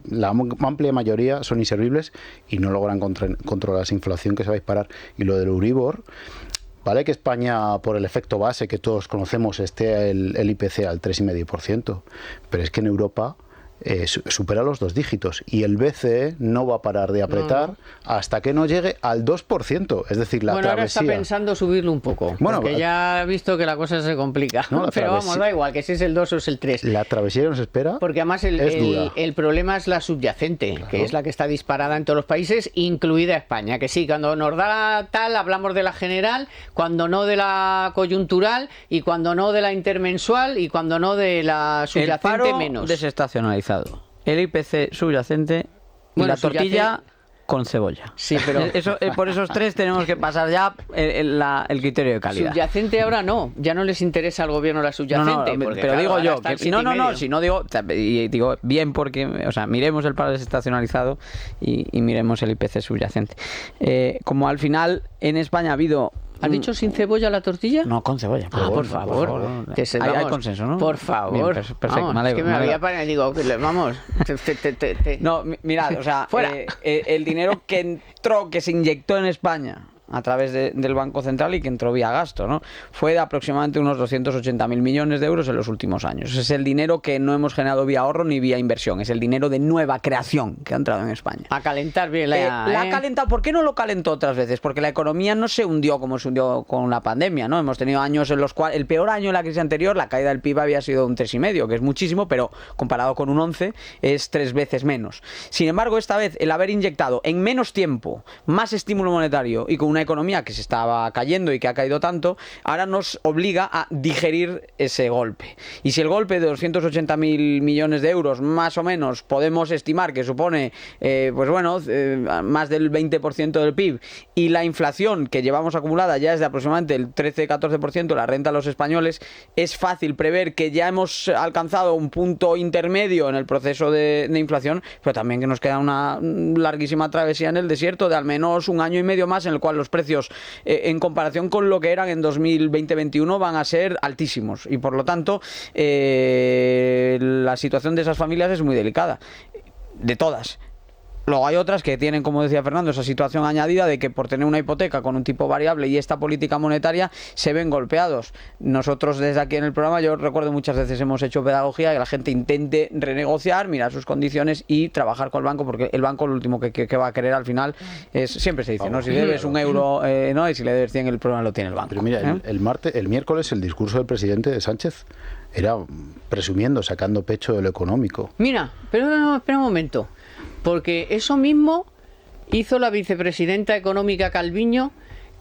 La amplia mayoría son inservibles y no logran controlar esa inflación que se va a disparar. Y lo del Euribor, vale que España, por el efecto base que todos conocemos, esté el IPC al 3,5%, pero es que en Europa supera los 2 dígitos y el BCE no va a parar de apretar hasta que no llegue al 2%, es decir, la travesía. Ahora está pensando subirlo un poco, porque ya ha visto que la cosa se complica. Pero vamos, da igual, que si es el 2 o es el 3. La travesía que nos espera, porque además el problema es la subyacente, claro, que es la que está disparada en todos los países, incluida España, que sí, cuando nos da tal, hablamos de la general, cuando no de la coyuntural, y cuando no de la intermensual, y cuando no de la subyacente, el paro menos. Desestacionalizado. El IPC subyacente y la tortilla con cebolla. Sí, pero por esos tres tenemos que pasar ya el criterio de calidad. Subyacente ahora no, ya no les interesa al gobierno la subyacente. No, pero digo yo que si no digo bien, porque, o sea, miremos el paro desestacionalizado y miremos el IPC subyacente. Como al final en España ha habido... ¿Has dicho sin cebolla la tortilla? No, con cebolla. Por favor. Hay consenso, ¿no? Por favor. Bien, perfecto. Vamos, es que me había parado y digo, vamos. No, mirad, o sea, el dinero que se inyectó en España a través del Banco Central y que entró vía gasto, ¿no? Fue de aproximadamente unos 280.000 millones de euros en los últimos años. Es el dinero que no hemos generado vía ahorro ni vía inversión. Es el dinero de nueva creación que ha entrado en España. A calentar bien la ha calentado. ¿Por qué no lo calentó otras veces? Porque la economía no se hundió como se hundió con la pandemia, ¿no? Hemos tenido años en los cuales, el peor año de la crisis anterior, la caída del PIB había sido un 3,5, que es muchísimo, pero comparado con un 11 es 3 veces menos. Sin embargo, esta vez el haber inyectado en menos tiempo más estímulo monetario y con una economía que se estaba cayendo y que ha caído tanto, ahora nos obliga a digerir ese golpe. Y si el golpe de 280.000 millones de euros, más o menos, podemos estimar que supone, más del 20% del PIB, y la inflación que llevamos acumulada ya es de aproximadamente el 13-14%, la renta de los españoles, es fácil prever que ya hemos alcanzado un punto intermedio en el proceso de inflación, pero también que nos queda una larguísima travesía en el desierto de al menos un año y medio más, en el cual los precios en comparación con lo que eran en 2020-21 van a ser altísimos, y por lo tanto la situación de esas familias es muy delicada, de todas. Luego hay otras que tienen, como decía Fernando, esa situación añadida de que por tener una hipoteca con un tipo variable y esta política monetaria se ven golpeados. Nosotros desde aquí en el programa, yo recuerdo muchas veces hemos hecho pedagogía, que la gente intente renegociar, mirar sus condiciones y trabajar con el banco, porque el banco lo último que va a querer al final es, siempre se dice, ¿no? Si debes un euro, ¿no? Y si le debes 100, el problema lo tiene el banco. Pero mira, el miércoles el discurso del presidente de Sánchez era presumiendo, sacando pecho de lo económico. Mira, pero no, espera un momento. Porque eso mismo hizo la vicepresidenta económica Calviño,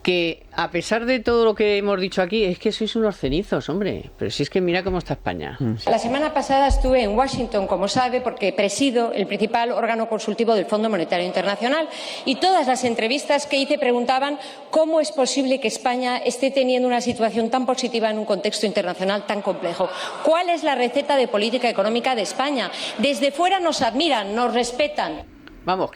que a pesar de todo lo que hemos dicho aquí, es que sois unos cenizos, hombre. Pero si es que mira cómo está España. La semana pasada estuve en Washington, como sabe, porque presido el principal órgano consultivo del Fondo Monetario Internacional, y todas las entrevistas que hice preguntaban cómo es posible que España esté teniendo una situación tan positiva en un contexto internacional tan complejo. ¿Cuál es la receta de política económica de España? Desde fuera nos admiran, nos respetan. Vamos,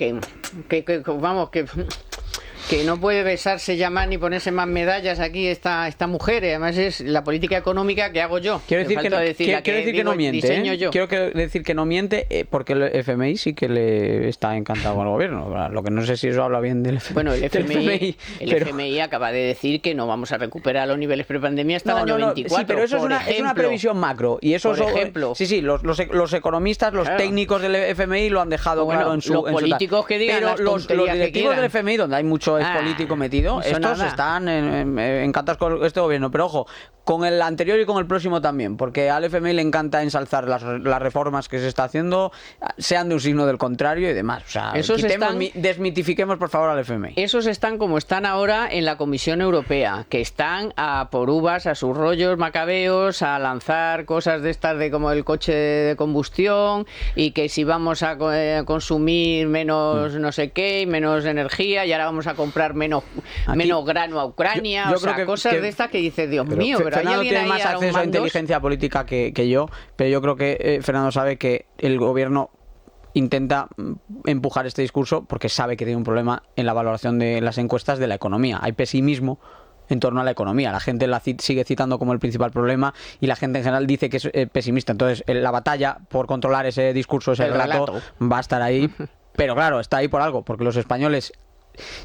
que no puede besarse ya más ni ponerse más medallas aquí esta mujer. Además es la política económica que hago yo. Quiero decir que no miente. Quiero decir que no miente porque el FMI sí que le está encantado con el gobierno. Lo que no sé si eso habla bien del FMI. Bueno, el FMI acaba de decir que no vamos a recuperar los niveles prepandemia hasta el año 24. Sí, pero eso es una previsión macro. Y eso por ejemplo. Sí, los economistas, los técnicos del FMI lo han dejado claro en su... Los políticos que digan pero los directivos del FMI, donde hay mucho político metido, estos están encantados con este gobierno, pero ojo, con el anterior y con el próximo también, porque al FMI le encanta ensalzar las reformas que se está haciendo, sean de un signo del contrario y demás. O sea, desmitifiquemos por favor al FMI. Esos están como están ahora en la Comisión Europea, que están a por uvas, a sus rollos macabeos, a lanzar cosas de estas de como el coche de combustión, y que si vamos a consumir menos no sé qué, y menos energía, y ahora vamos a comprar menos grano a Ucrania, yo creo que cosas de estas que dices, Dios mío, pero Fernando tiene más acceso a inteligencia política que yo, pero yo creo que Fernando sabe que el gobierno intenta empujar este discurso porque sabe que tiene un problema en la valoración de las encuestas de la economía. Hay pesimismo en torno a la economía. La gente la sigue citando como el principal problema y la gente en general dice que es pesimista. Entonces, la batalla por controlar ese discurso, ese relato, va a estar ahí. Pero claro, está ahí por algo, porque los españoles...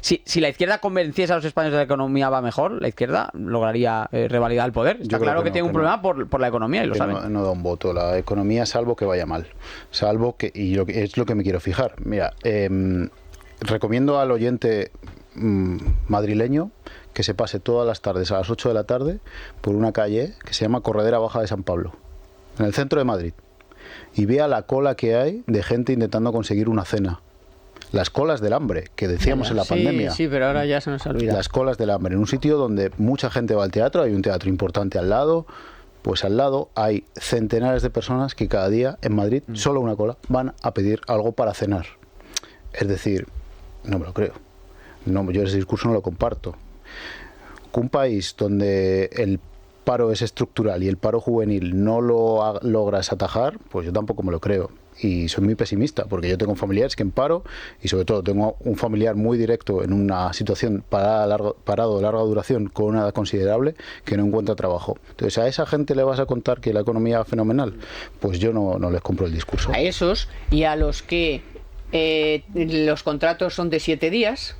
Si la izquierda convenciese a los españoles de la economía va mejor, la izquierda lograría revalidar el poder. Está claro que tiene un problema por la economía y lo saben. No da un voto la economía, salvo que vaya mal. Salvo que, es lo que me quiero fijar. Mira, recomiendo al oyente madrileño que se pase todas las tardes a las 8 de la tarde por una calle que se llama Corredera Baja de San Pablo, en el centro de Madrid, y vea la cola que hay de gente intentando conseguir una cena. Las colas del hambre, que decíamos en la pandemia. Sí, pero ahora ya se nos olvida. Las colas del hambre. En un sitio donde mucha gente va al teatro, hay un teatro importante al lado, pues al lado hay centenares de personas que cada día en Madrid, solo una cola, van a pedir algo para cenar. Es decir, no me lo creo. No, yo ese discurso no lo comparto. Un país donde el paro es estructural y el paro juvenil no lo logras atajar, pues yo tampoco me lo creo. Y soy muy pesimista, porque yo tengo familiares que en paro, y sobre todo tengo un familiar muy directo en una situación parado de larga duración con una edad considerable, que no encuentra trabajo. Entonces, ¿a esa gente le vas a contar que la economía va fenomenal? Pues yo no les compro el discurso. A esos y a los que los contratos son de 7 días,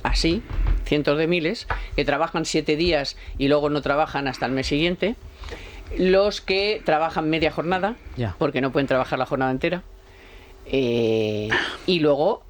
así, cientos de miles, que trabajan 7 días y luego no trabajan hasta el mes siguiente. Los que trabajan media jornada, porque no pueden trabajar la jornada entera. Y luego,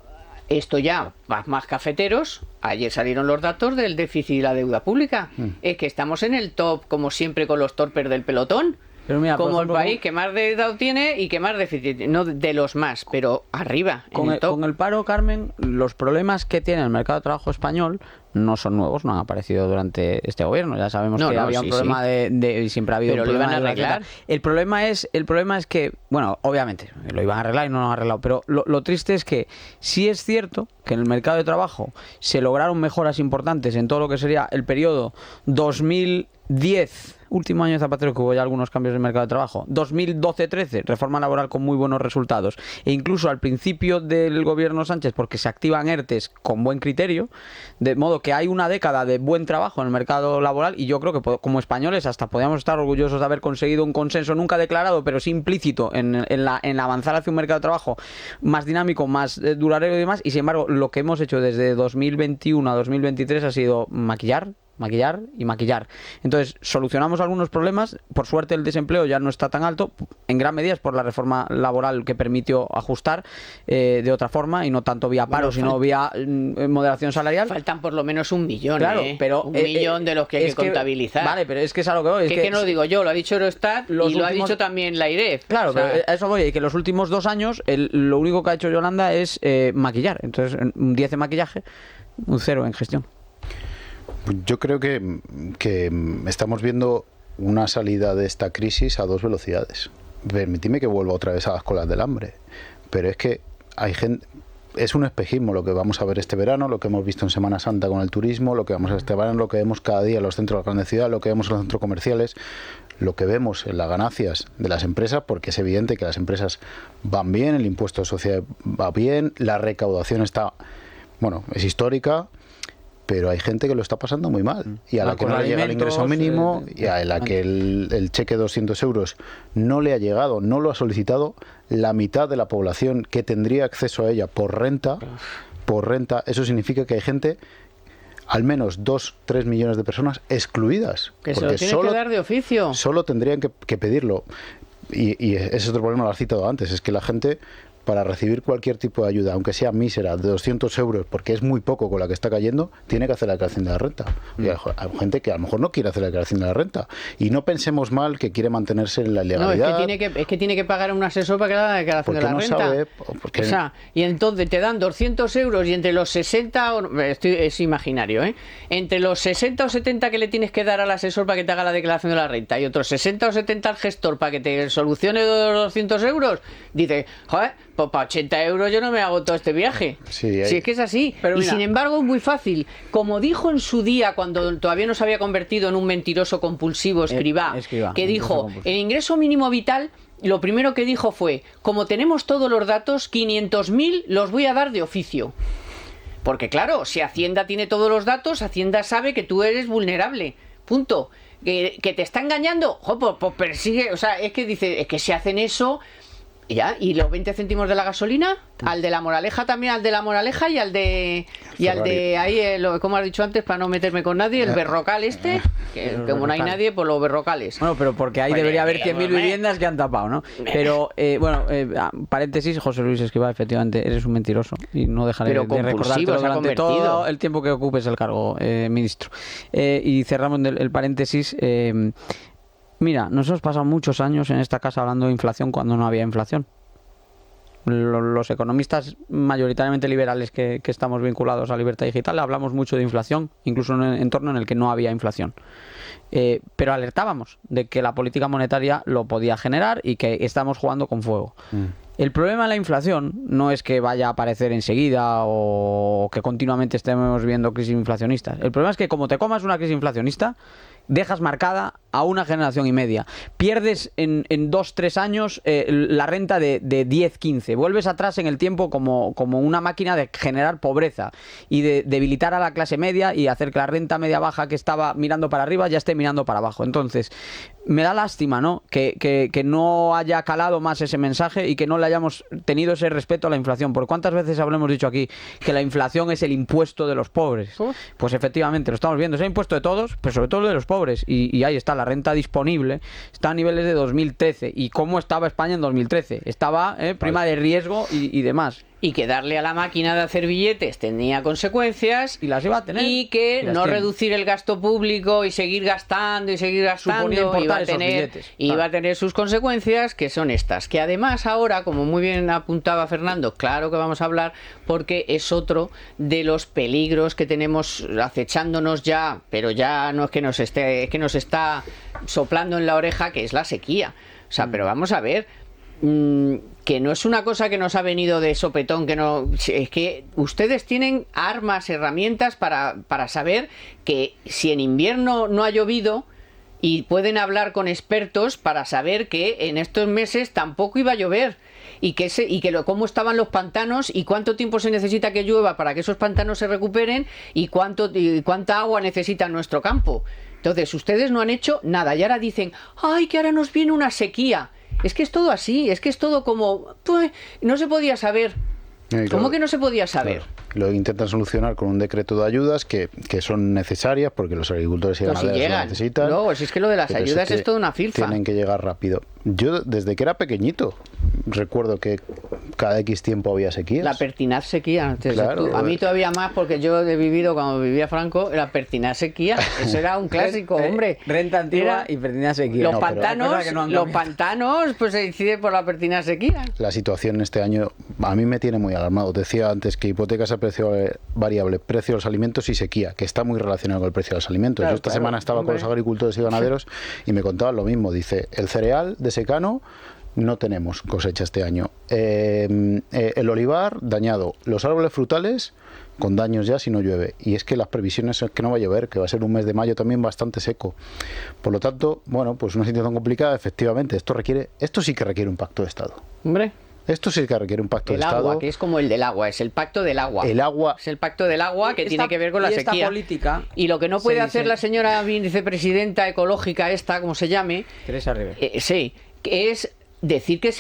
esto ya, más cafeteros. Ayer salieron los datos del déficit y la deuda pública. Es que estamos en el top, como siempre, con los torpes del pelotón. Pero mira, como ejemplo, el país que más deuda tiene y que más déficit, no de los más, pero arriba, en el top. Con el paro, Carmen, los problemas que tiene el mercado de trabajo español no son nuevos, no han aparecido durante este gobierno. Ya sabemos que había un problema de siempre ha habido pero un problema. Pero lo iban a arreglar. El problema es que, bueno, obviamente lo iban a arreglar y no lo han arreglado, pero lo triste es que sí es cierto que en el mercado de trabajo se lograron mejoras importantes en todo lo que sería el periodo 2010, último año de Zapatero, que hubo ya algunos cambios en el mercado de trabajo, 2012-13, reforma laboral con muy buenos resultados, e incluso al principio del gobierno Sánchez, porque se activan ERTEs con buen criterio, de modo que hay una década de buen trabajo en el mercado laboral, y yo creo que como españoles hasta podríamos estar orgullosos de haber conseguido un consenso nunca declarado, pero sí implícito en avanzar hacia un mercado de trabajo más dinámico, más duradero y demás, y sin embargo lo que hemos hecho desde 2021 a 2023 ha sido maquillar. Entonces, solucionamos algunos problemas. Por suerte, el desempleo ya no está tan alto. En gran medida es por la reforma laboral que permitió ajustar de otra forma y no tanto vía paro, sino vía moderación salarial. Faltan por lo menos 1 millón. Claro, pero un millón de los que hay que contabilizar. Vale, pero es que es a lo que voy. Que no lo digo yo, lo ha dicho Eurostat y lo ha dicho también la IREF. Claro, pero a eso voy. Y que los últimos 2 años lo único que ha hecho Yolanda es maquillar. Entonces, un 10 en maquillaje, un 0 en gestión. Yo creo que estamos viendo una salida de esta crisis a dos velocidades. Permitidme que vuelva otra vez a las colas del hambre, pero es que hay gente... Es un espejismo lo que vamos a ver este verano, lo que hemos visto en Semana Santa con el turismo, lo que vamos a ver este verano, lo que vemos cada día en los centros de las grandes ciudades, lo que vemos en los centros comerciales, lo que vemos en las ganancias de las empresas, porque es evidente que las empresas van bien, el impuesto de sociedad va bien, la recaudación está, bueno, es histórica, pero hay gente que lo está pasando muy mal y a la que no le llega el ingreso mínimo y a la que el cheque de 200 euros no le ha llegado, no lo ha solicitado la mitad de la población que tendría acceso a ella por renta, eso significa que hay gente, al menos 2-3 millones de personas excluidas. Que se lo tienen que dar de oficio. Solo tendrían que pedirlo. Y ese es otro problema, lo has citado antes, es que la gente, para recibir cualquier tipo de ayuda, aunque sea mísera, de 200 euros, porque es muy poco con la que está cayendo, tiene que hacer la declaración de la renta. Y hay gente que a lo mejor no quiere hacer la declaración de la renta. Y no pensemos mal que quiere mantenerse en la ilegalidad. No, es que tiene que pagar a un asesor para que haga la declaración de la renta. Sabe, o sea, y entonces te dan 200 euros y entre los 60, es imaginario, ¿eh? Entre los 60 o 70 que le tienes que dar al asesor para que te haga la declaración de la renta y otros 60 o 70 al gestor para que te solucione los 200 euros, dice, joder, pues para 80 euros yo no me hago todo este viaje. Sí, Si es que es así. Pero y mira, sin embargo es muy fácil. Como dijo en su día, cuando todavía no se había convertido en un mentiroso compulsivo, Escrivá, que dijo, el ingreso mínimo vital, lo primero que dijo fue, como tenemos todos los datos, 500.000 los voy a dar de oficio. Porque claro, si Hacienda tiene todos los datos, Hacienda sabe que tú eres vulnerable. Punto. Que te está engañando, pues persigue. O sea, es que dice, es que si hacen eso... Ya, y los 20 céntimos de la gasolina, al de la Moraleja también, al de la Moraleja y al de ahí, como has dicho antes, para no meterme con nadie, el berrocal que como no hay nadie, pues los berrocales. Bueno, pero porque ahí debería haber 100.000 viviendas que han tapado, ¿no? Pero, paréntesis, José Luis Escrivá, efectivamente, eres un mentiroso y no dejaré de recordártelo durante todo el tiempo que ocupes el cargo, ministro. Y cerramos el paréntesis. Mira, nos hemos pasado muchos años en esta casa hablando de inflación cuando no había inflación. Los economistas mayoritariamente liberales que estamos vinculados a Libertad Digital hablamos mucho de inflación, incluso en un entorno en el que no había inflación. Pero alertábamos de que la política monetaria lo podía generar y que estamos jugando con fuego. El problema de la inflación no es que vaya a aparecer enseguida o que continuamente estemos viendo crisis inflacionistas. El problema es que como te comas una crisis inflacionista, dejas marcada a una generación y media. Pierdes en 2-3 años la renta de 10-15. Vuelves atrás en el tiempo como una máquina de generar pobreza y de debilitar a la clase media y hacer que la renta media baja que estaba mirando para arriba ya esté mirando para abajo. Entonces, me da lástima, ¿no? Que no haya calado más ese mensaje y que no le hayamos tenido ese respeto a la inflación. ¿Por cuántas veces habremos dicho aquí que la inflación es el impuesto de los pobres? Pues efectivamente, lo estamos viendo. Es el impuesto de todos, pero sobre todo de los pobres. Y ahí está, la renta disponible está a niveles de 2013. ¿Y cómo estaba España en 2013? Estaba prima de riesgo y demás. Y que darle a la máquina de hacer billetes tenía consecuencias y las iba a tener, y que no reducir el gasto público y seguir gastando iba a tener sus consecuencias, que son estas, que además ahora, como muy bien apuntaba Fernando, claro que vamos a hablar porque es otro de los peligros que tenemos acechándonos ya, pero ya no es que nos esté, es que nos está soplando en la oreja, que es la sequía. O sea, pero vamos a ver, que no es una cosa que nos ha venido de sopetón, que no, es que ustedes tienen armas, herramientas para saber que si en invierno no ha llovido, y pueden hablar con expertos para saber que en estos meses tampoco iba a llover y cómo estaban los pantanos y cuánto tiempo se necesita que llueva para que esos pantanos se recuperen y cuánta agua necesita nuestro campo. Entonces ustedes no han hecho nada y ahora dicen, ay, que ahora nos viene una sequía. Es que es todo así, es que es todo como... Pues, no se podía saber. ¿Cómo que no se podía saber? Claro. Lo intentan solucionar con un decreto de ayudas que son necesarias porque los agricultores y ganaderos lo necesitan. No, si es que lo de las ayudas es toda una filfa. Tienen que llegar rápido. Yo, desde que era pequeñito, recuerdo que cada X tiempo había sequías. La pertinaz sequía. Antes Claro. a mí todavía más, porque yo he vivido, cuando vivía Franco, la pertinaz sequía. Eso era un clásico, hombre. Renta antigua Era- y pertinaz sequía. Los No, pero- pantanos, pues se incide por la pertinaz sequía. La situación este año a mí me tiene muy alarmado. Decía antes que hipotecas a precio variable, precio de los alimentos y sequía, que está muy relacionado con el precio de los alimentos. Claro, Yo esta claro, semana estaba hombre. con los agricultores y ganaderos y me contaban lo mismo. Dice, el cereal de secano no tenemos cosecha este año. El olivar dañado. Los árboles frutales con daños ya si no llueve. Y es que las previsiones es que no va a llover, que va a ser un mes de mayo también bastante seco. Por lo tanto, bueno, pues una situación complicada, efectivamente. Esto sí que requiere un pacto de Estado. Hombre, Esto sí que requiere un pacto el de agua, Estado. que es como el del agua, es el pacto del agua. El agua. Es el pacto del agua que tiene que ver con la y esta sequía. política Y lo que no puede se hacer dice- la señora vicepresidenta ecológica esta, como se llame, Teresa Rivera. sí, que es decir que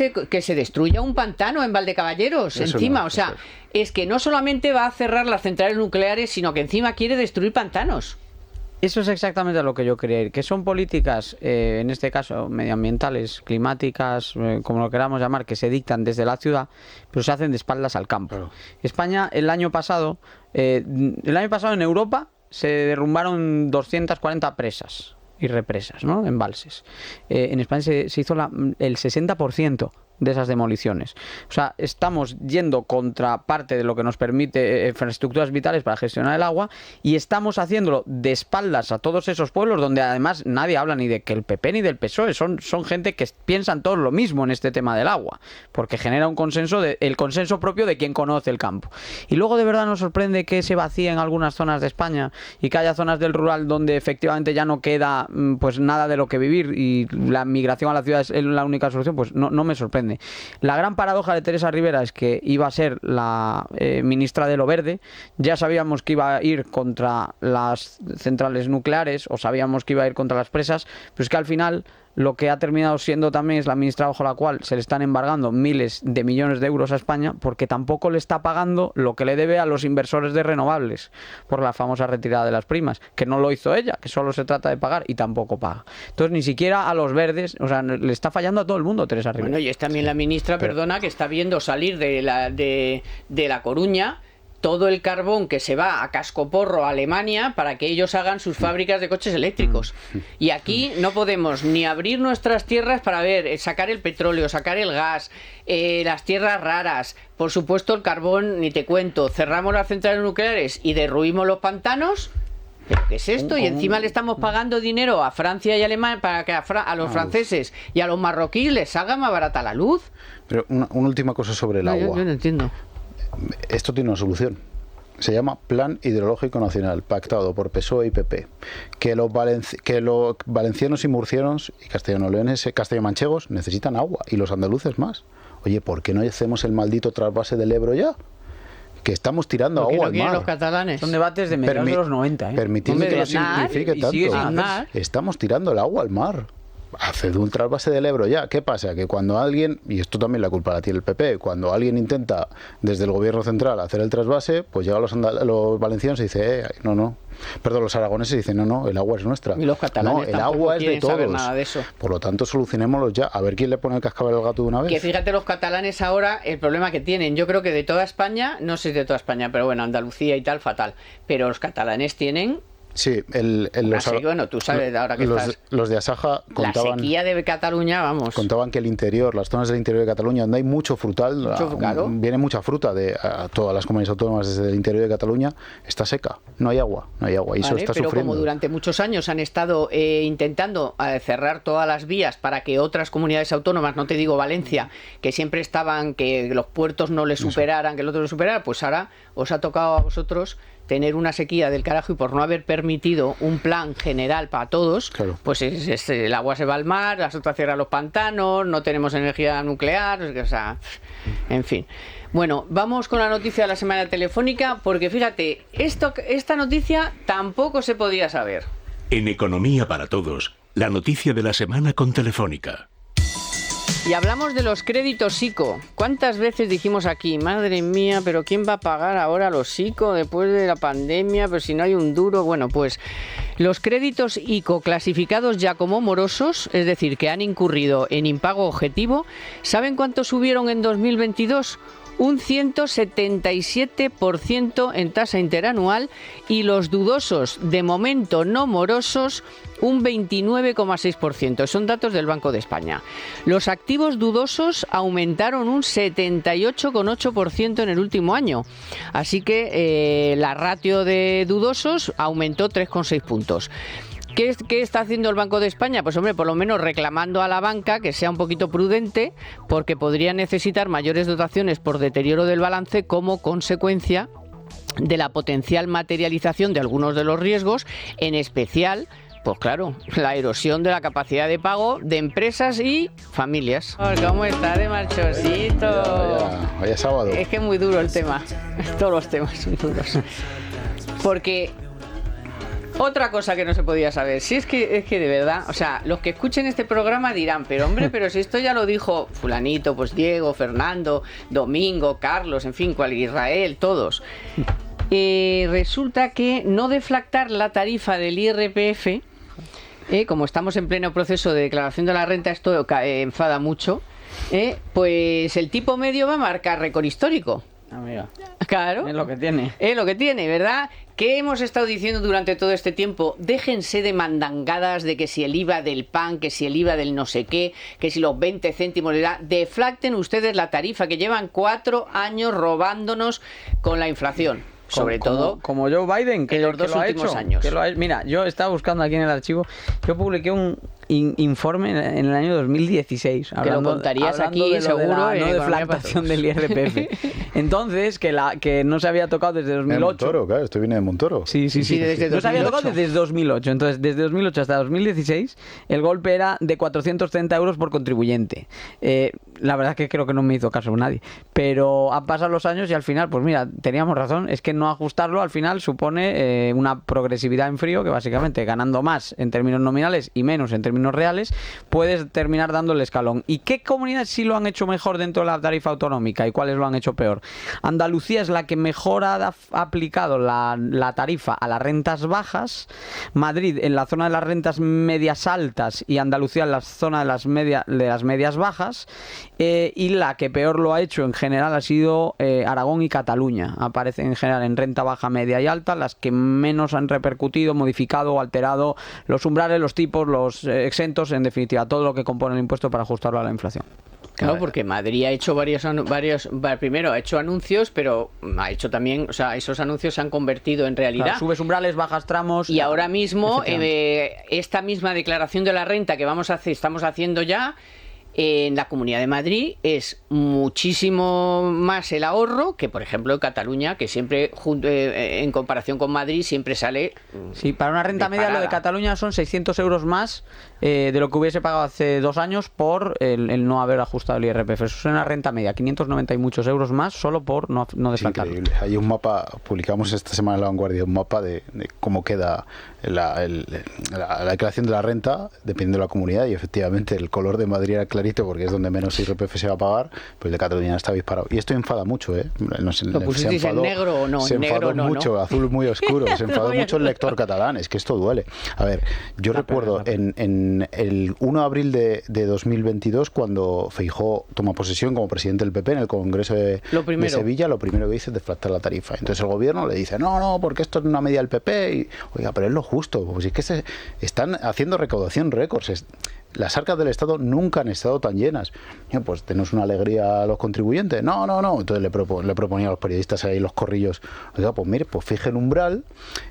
se destruya un pantano en Valdecaballeros, Eso encima. no, O sea, eso es que no solamente va a cerrar las centrales nucleares, sino que encima quiere destruir pantanos. Eso es exactamente a lo que yo quería ir, que son políticas, en este caso medioambientales, climáticas, como lo queramos llamar, que se dictan desde la ciudad, pero se hacen de espaldas al campo. Claro. España, el año pasado en Europa se derrumbaron 240 presas y represas, ¿no? Embalses. En España se hizo el 60% de esas demoliciones. O sea, estamos yendo contra parte de lo que nos permite infraestructuras vitales para gestionar el agua y estamos haciéndolo de espaldas a todos esos pueblos donde además nadie habla ni de que el PP ni del PSOE, son gente que piensan todos lo mismo en este tema del agua, porque genera un consenso, el consenso propio de quien conoce el campo. Y luego de verdad nos sorprende que se vacíe en algunas zonas de España y que haya zonas del rural donde efectivamente ya no queda pues nada de lo que vivir y la migración a la ciudad es la única solución, pues no me sorprende. La gran paradoja de Teresa Rivera es que iba a ser la ministra de lo verde. Ya sabíamos que iba a ir contra las centrales nucleares o sabíamos que iba a ir contra las presas, pero es que al final lo que ha terminado siendo también es la ministra bajo la cual se le están embargando miles de millones de euros a España porque tampoco le está pagando lo que le debe a los inversores de renovables por la famosa retirada de las primas, que no lo hizo ella, que solo se trata de pagar y tampoco paga. Entonces ni siquiera a los verdes, o sea, le está fallando a todo el mundo Teresa Rivera. Bueno, y es también la ministra, perdona, que está viendo salir de La Coruña todo el carbón que se va a cascoporro a Alemania para que ellos hagan sus fábricas de coches eléctricos. Y aquí no podemos ni abrir nuestras tierras para ver, sacar el petróleo, sacar el gas, las tierras raras, por supuesto el carbón, ni te cuento, cerramos las centrales nucleares y derruimos los pantanos. ¿Pero qué es esto? Y encima le estamos pagando dinero a Francia y Alemania para que a los franceses y a los marroquíes les salga más barata la luz. Pero una última cosa sobre el agua. Yo no entiendo. Esto tiene una solución. Se llama Plan Hidrológico Nacional, pactado por PSOE y PP. Que los valencianos y murcianos y castellano-leoneses, castellano-manchegos necesitan agua y los andaluces más. Oye, ¿por qué no hacemos el maldito trasvase del Ebro ya? Que estamos tirando ¿Por qué agua no al quieren mar. los catalanes? Son debates de mediados de los 90, ¿eh? Permitidme Hombre, que lo de Aznar, simplifique y sigue sin tanto. Aznar. Estamos tirando el agua al mar. Haced un trasvase del Ebro ya. ¿Qué pasa? Que cuando alguien, y esto también la culpa la tiene el PP, cuando alguien intenta desde el gobierno central hacer el trasvase, pues llegan los valencianos y dicen, no. Perdón, los aragoneses dicen, no, el agua es nuestra. Y los catalanes no, el tampoco agua es de quieren saber todos. nada de eso. Por lo tanto, solucionémoslos ya. A ver quién le pone el cascabel al gato de una vez. Que fíjate los catalanes ahora, el problema que tienen, yo creo que de toda España, no sé de toda España, pero bueno, Andalucía y tal, fatal. Pero los catalanes tienen... Sí, bueno, tú sabes ahora que estás... los de Asaja La contaban... sequía de Cataluña, vamos. Contaban que el interior, las zonas del interior de Cataluña, donde hay mucho frutal, claro. viene mucha fruta de a todas las comunidades autónomas desde el interior de Cataluña, está seca, no hay agua, y eso Vale, está pero sufriendo. como durante muchos años han estado intentando cerrar todas las vías para que otras comunidades autónomas, no te digo Valencia, que siempre estaban, que los puertos no les superaran, que el otro les superara, pues ahora os ha tocado a vosotros tener una sequía del carajo y por no haber permitido un plan general para todos, Claro. pues el agua se va al mar, las otras cierran los pantanos, no tenemos energía nuclear, o sea, en fin. Bueno, vamos con la noticia de la semana telefónica, porque fíjate, esta noticia tampoco se podía saber. En Economía para Todos, la noticia de la semana con Telefónica. Y hablamos de los créditos ICO. ¿Cuántas veces dijimos aquí, madre mía, pero quién va a pagar ahora los ICO después de la pandemia? Pero si no hay un duro. Bueno, pues Los créditos ICO clasificados ya como morosos, es decir, que han incurrido en impago objetivo, ¿saben cuánto subieron en 2022? Un 177% en tasa interanual, y los dudosos, de momento no morosos, un 29,6%. Son datos del Banco de España. Los activos dudosos aumentaron un 78,8% en el último año. Así que la ratio de dudosos aumentó 3,6 puntos. ¿Qué está haciendo el Banco de España? Pues hombre, por lo menos reclamando a la banca que sea un poquito prudente, porque podría necesitar mayores dotaciones por deterioro del balance como consecuencia de la potencial materialización de algunos de los riesgos, en especial, pues claro, la erosión de la capacidad de pago de empresas y familias. ¿Cómo está de marchosito? Vaya sábado. Es que es muy duro el tema. Todos los temas son duros. Porque otra cosa que no se podía saber, si es que de verdad, o sea, los que escuchen este programa dirán, pero hombre, pero si esto ya lo dijo fulanito, pues Diego, Fernando, Domingo, Carlos, en fin, Israel, todos. Resulta que no deflactar la tarifa del IRPF, como estamos en pleno proceso de declaración de la renta, esto enfada mucho, pues el tipo medio va a marcar récord histórico. Amiga, claro. es lo que tiene. Es lo que tiene, ¿verdad? ¿Qué hemos estado diciendo durante todo este tiempo? Déjense de mandangadas de que si el IVA del pan, que si el IVA del no sé qué, que si los 20 céntimos de edad. Deflacten ustedes la tarifa, que llevan 4 años robándonos con la inflación. Sobre todo como Joe Biden, que en los dos últimos años. Mira, yo estaba buscando aquí en el archivo, yo publiqué un informe en el año 2016 que lo contarías aquí de seguro, la no deflactación del IRPF. Entonces, que no se había tocado desde 2008. Montoro, claro, esto viene de Montoro. Sí. Desde no se había tocado desde 2008. Entonces, desde 2008 hasta 2016, el golpe era de 430 euros por contribuyente. La verdad es que creo que no me hizo caso nadie. Pero han pasado los años y al final, pues mira, teníamos razón. Es que no ajustarlo al final supone una progresividad en frío, que básicamente ganando más en términos nominales y menos en términos reales, puedes terminar dando el escalón. ¿Y qué comunidades sí lo han hecho mejor dentro de la tarifa autonómica y cuáles lo han hecho peor? Andalucía es la que mejor ha aplicado la tarifa a las rentas bajas, Madrid en la zona de las rentas medias altas y Andalucía en la zona de las medias bajas, y la que peor lo ha hecho en general ha sido Aragón y Cataluña. Aparecen en general en renta baja, media y alta las que menos han repercutido, modificado o alterado los umbrales, los tipos, los exentos, en definitiva todo lo que compone el impuesto para ajustarlo a la inflación. Claro, porque Madrid ha hecho primero ha hecho anuncios, pero ha hecho también, o sea, esos anuncios se han convertido en realidad. Claro, subes umbrales, bajas tramos. Y ahora mismo esta misma declaración de la renta que estamos haciendo ya en la Comunidad de Madrid es muchísimo más el ahorro que, por ejemplo, en Cataluña, que siempre, en comparación con Madrid, siempre sale. Sí, para una renta media lo de Cataluña son 600 euros más de lo que hubiese pagado hace 2 años por el no haber ajustado el IRPF. Eso es una renta media, 590 y muchos euros más solo por no deflactarlo. Increíble. Hay un mapa, publicamos esta semana en La Vanguardia, un mapa de cómo queda la declaración de la renta dependiendo de la comunidad, y efectivamente el color de Madrid era clarito porque es donde menos IRPF se va a pagar, pues el de Cataluña está disparado. Y esto enfada mucho, ¿eh? ¿Lo pusisteis en negro o no? Se enfadó mucho, azul muy oscuro, se enfadó mucho el lector catalán, es que esto duele. A ver, yo recuerdo en el 1 de abril de 2022, cuando Feijóo toma posesión como presidente del PP en el Congreso de Sevilla, lo primero que dice es deflactar la tarifa. Entonces el gobierno le dice, no, porque esto es una medida del PP, y, oiga, pero es lo justo, pues es que se están haciendo recaudación récords. Las arcas del Estado nunca han estado tan llenas. Pues tenemos una alegría a los contribuyentes. No. Entonces le proponía a los periodistas ahí los corrillos. Oiga, pues mire, pues fije el umbral.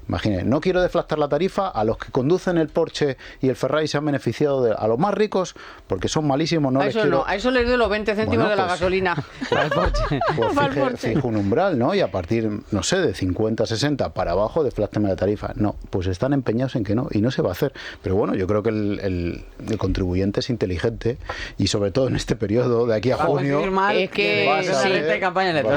Imagine, no quiero deflactar la tarifa a los que conducen el Porsche y el Ferrari se han beneficiado a los más ricos porque son malísimos. A eso les doy los 20 céntimos de la gasolina. Para el Porsche. Pues fije un umbral, ¿no? Y a partir, no sé, de 50, 60 para abajo, defláctame la tarifa. No, pues están empeñados en que no, y no se va a hacer. Pero bueno, yo creo que el contribuyente es inteligente, y sobre todo en este periodo de aquí a junio es que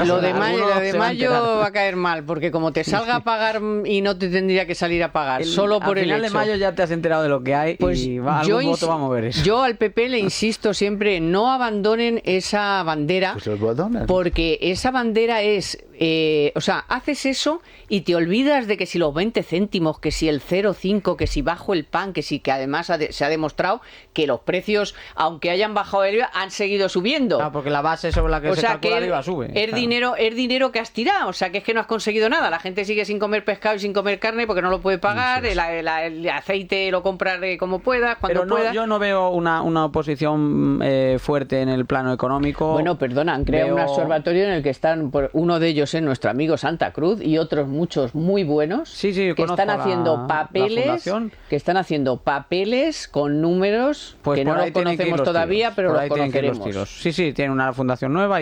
lo de mayo va a caer mal, porque como te salga a pagar y no te tendría que salir a pagar solo por el hecho. Al final de mayo ya te has enterado de lo que hay, pues y algún voto va a mover eso. Yo al PP le insisto siempre, no abandonen esa bandera, porque esa bandera es o sea, haces eso y te olvidas de que si los 20 céntimos, que si el 0,5, que si bajo el pan, que si que además se ha demostrado que los precios, aunque hayan bajado el IVA, han seguido subiendo. Claro, porque la base sobre la que O se sea, calcula que el IVA sube. es dinero que has tirado, o sea, que es que no has conseguido nada. La gente sigue sin comer pescado y sin comer carne porque no lo puede pagar, el aceite lo compras como puedas, cuando Pero puedas. yo no veo una oposición fuerte en el plano económico. Bueno, perdona, han creado un observatorio en el que están, uno de ellos es nuestro amigo Santa Cruz y otros muchos muy buenos Sí, que conozco están haciendo papeles con números Pues que no por ahí los tienen que ir conocemos los todavía, tiros, pero por los ahí tienen que ir los conoceremos. tiros. Sí, tiene una fundación nueva,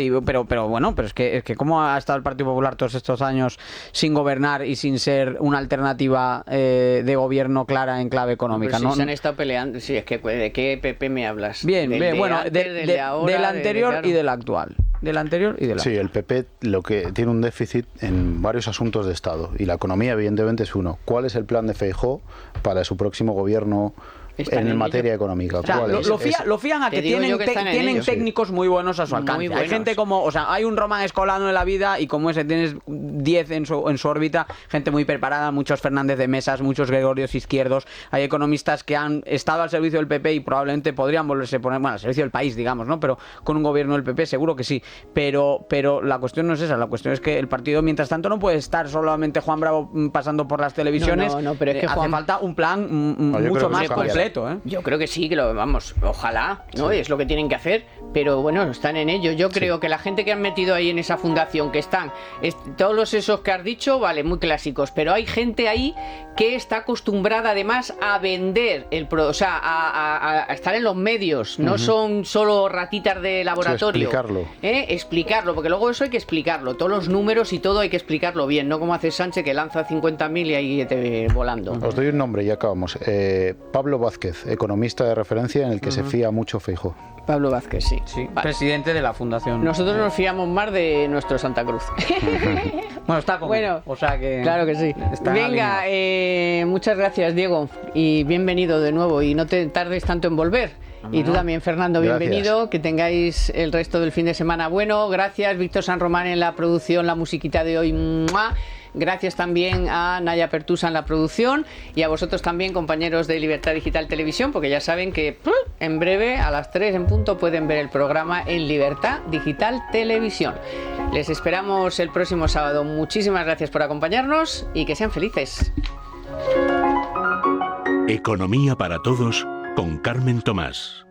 pero bueno, pero es que cómo ha estado el Partido Popular todos estos años sin gobernar y sin ser una alternativa de gobierno clara en clave económica. Pues ¿no? si se han estado peleando, sí, es que ¿de qué PP me hablas? Bien, ¿Del bueno, antes, del de ahora, del anterior claro. y del actual. Del anterior y del Sí, actual. el PP lo que tiene un déficit en varios asuntos de Estado y la economía evidentemente es uno. ¿Cuál es el plan de Feijóo para su próximo gobierno Están en en materia ello. económica? O sea, ¿Cuál es? lo fían a Te que digo tienen, yo que están en tienen ello, técnicos muy buenos a su Muy alcance. Hay buenos. gente como, o sea, hay un Román Escolano en la vida y como ese tienes 10 en su órbita, gente muy preparada, muchos Fernández de Mesas, muchos Gregorios Izquierdos, hay economistas que han estado al servicio del PP y probablemente podrían volverse a poner, bueno, al servicio del país, digamos, ¿no? Pero con un gobierno del PP seguro que sí. Pero la cuestión no es esa, la cuestión es que el partido, mientras tanto, no puede estar solamente Juan Bravo pasando por las televisiones. No, pero es que hace falta un plan yo creo mucho que más eso cambiará. completo, ¿eh? Yo creo que sí, que vamos, ojalá, ¿no? Es lo que tienen que hacer, pero bueno, están en ello. Yo creo que la gente que han metido ahí en esa fundación, que están, todos esos que has dicho, vale, muy clásicos, pero hay gente ahí que está acostumbrada además a vender o sea, a estar en los medios, no son solo ratitas de laboratorio. explicarlo. Explicarlo, porque luego eso hay que explicarlo, todos los números y todo hay que explicarlo bien, no como hace Sánchez que lanza 50.000 y ahí te volando. Os doy un nombre y acabamos. Pablo Vázquez, economista de referencia en el que se fía mucho Feijóo. Pablo Vázquez, sí. Sí, Vale. presidente de la fundación. Nosotros nos fiamos más de nuestro Santa Cruz. Bueno, está con Bueno, él, o sea que claro que sí. está Venga, alineado. muchas gracias, Diego, y bienvenido de nuevo, y no te tardes tanto en volver. Y tú también, Fernando, Gracias. bienvenido, que tengáis el resto del fin de semana bueno. Gracias, Víctor San Román en la producción, la musiquita de hoy. ¡Mua! Gracias también a Naya Pertusa en la producción y a vosotros también, compañeros de Libertad Digital Televisión, porque ya saben que en breve, a las 3 en punto, pueden ver el programa en Libertad Digital Televisión. Les esperamos el próximo sábado. Muchísimas gracias por acompañarnos y que sean felices. Economía para todos con Carmen Tomás.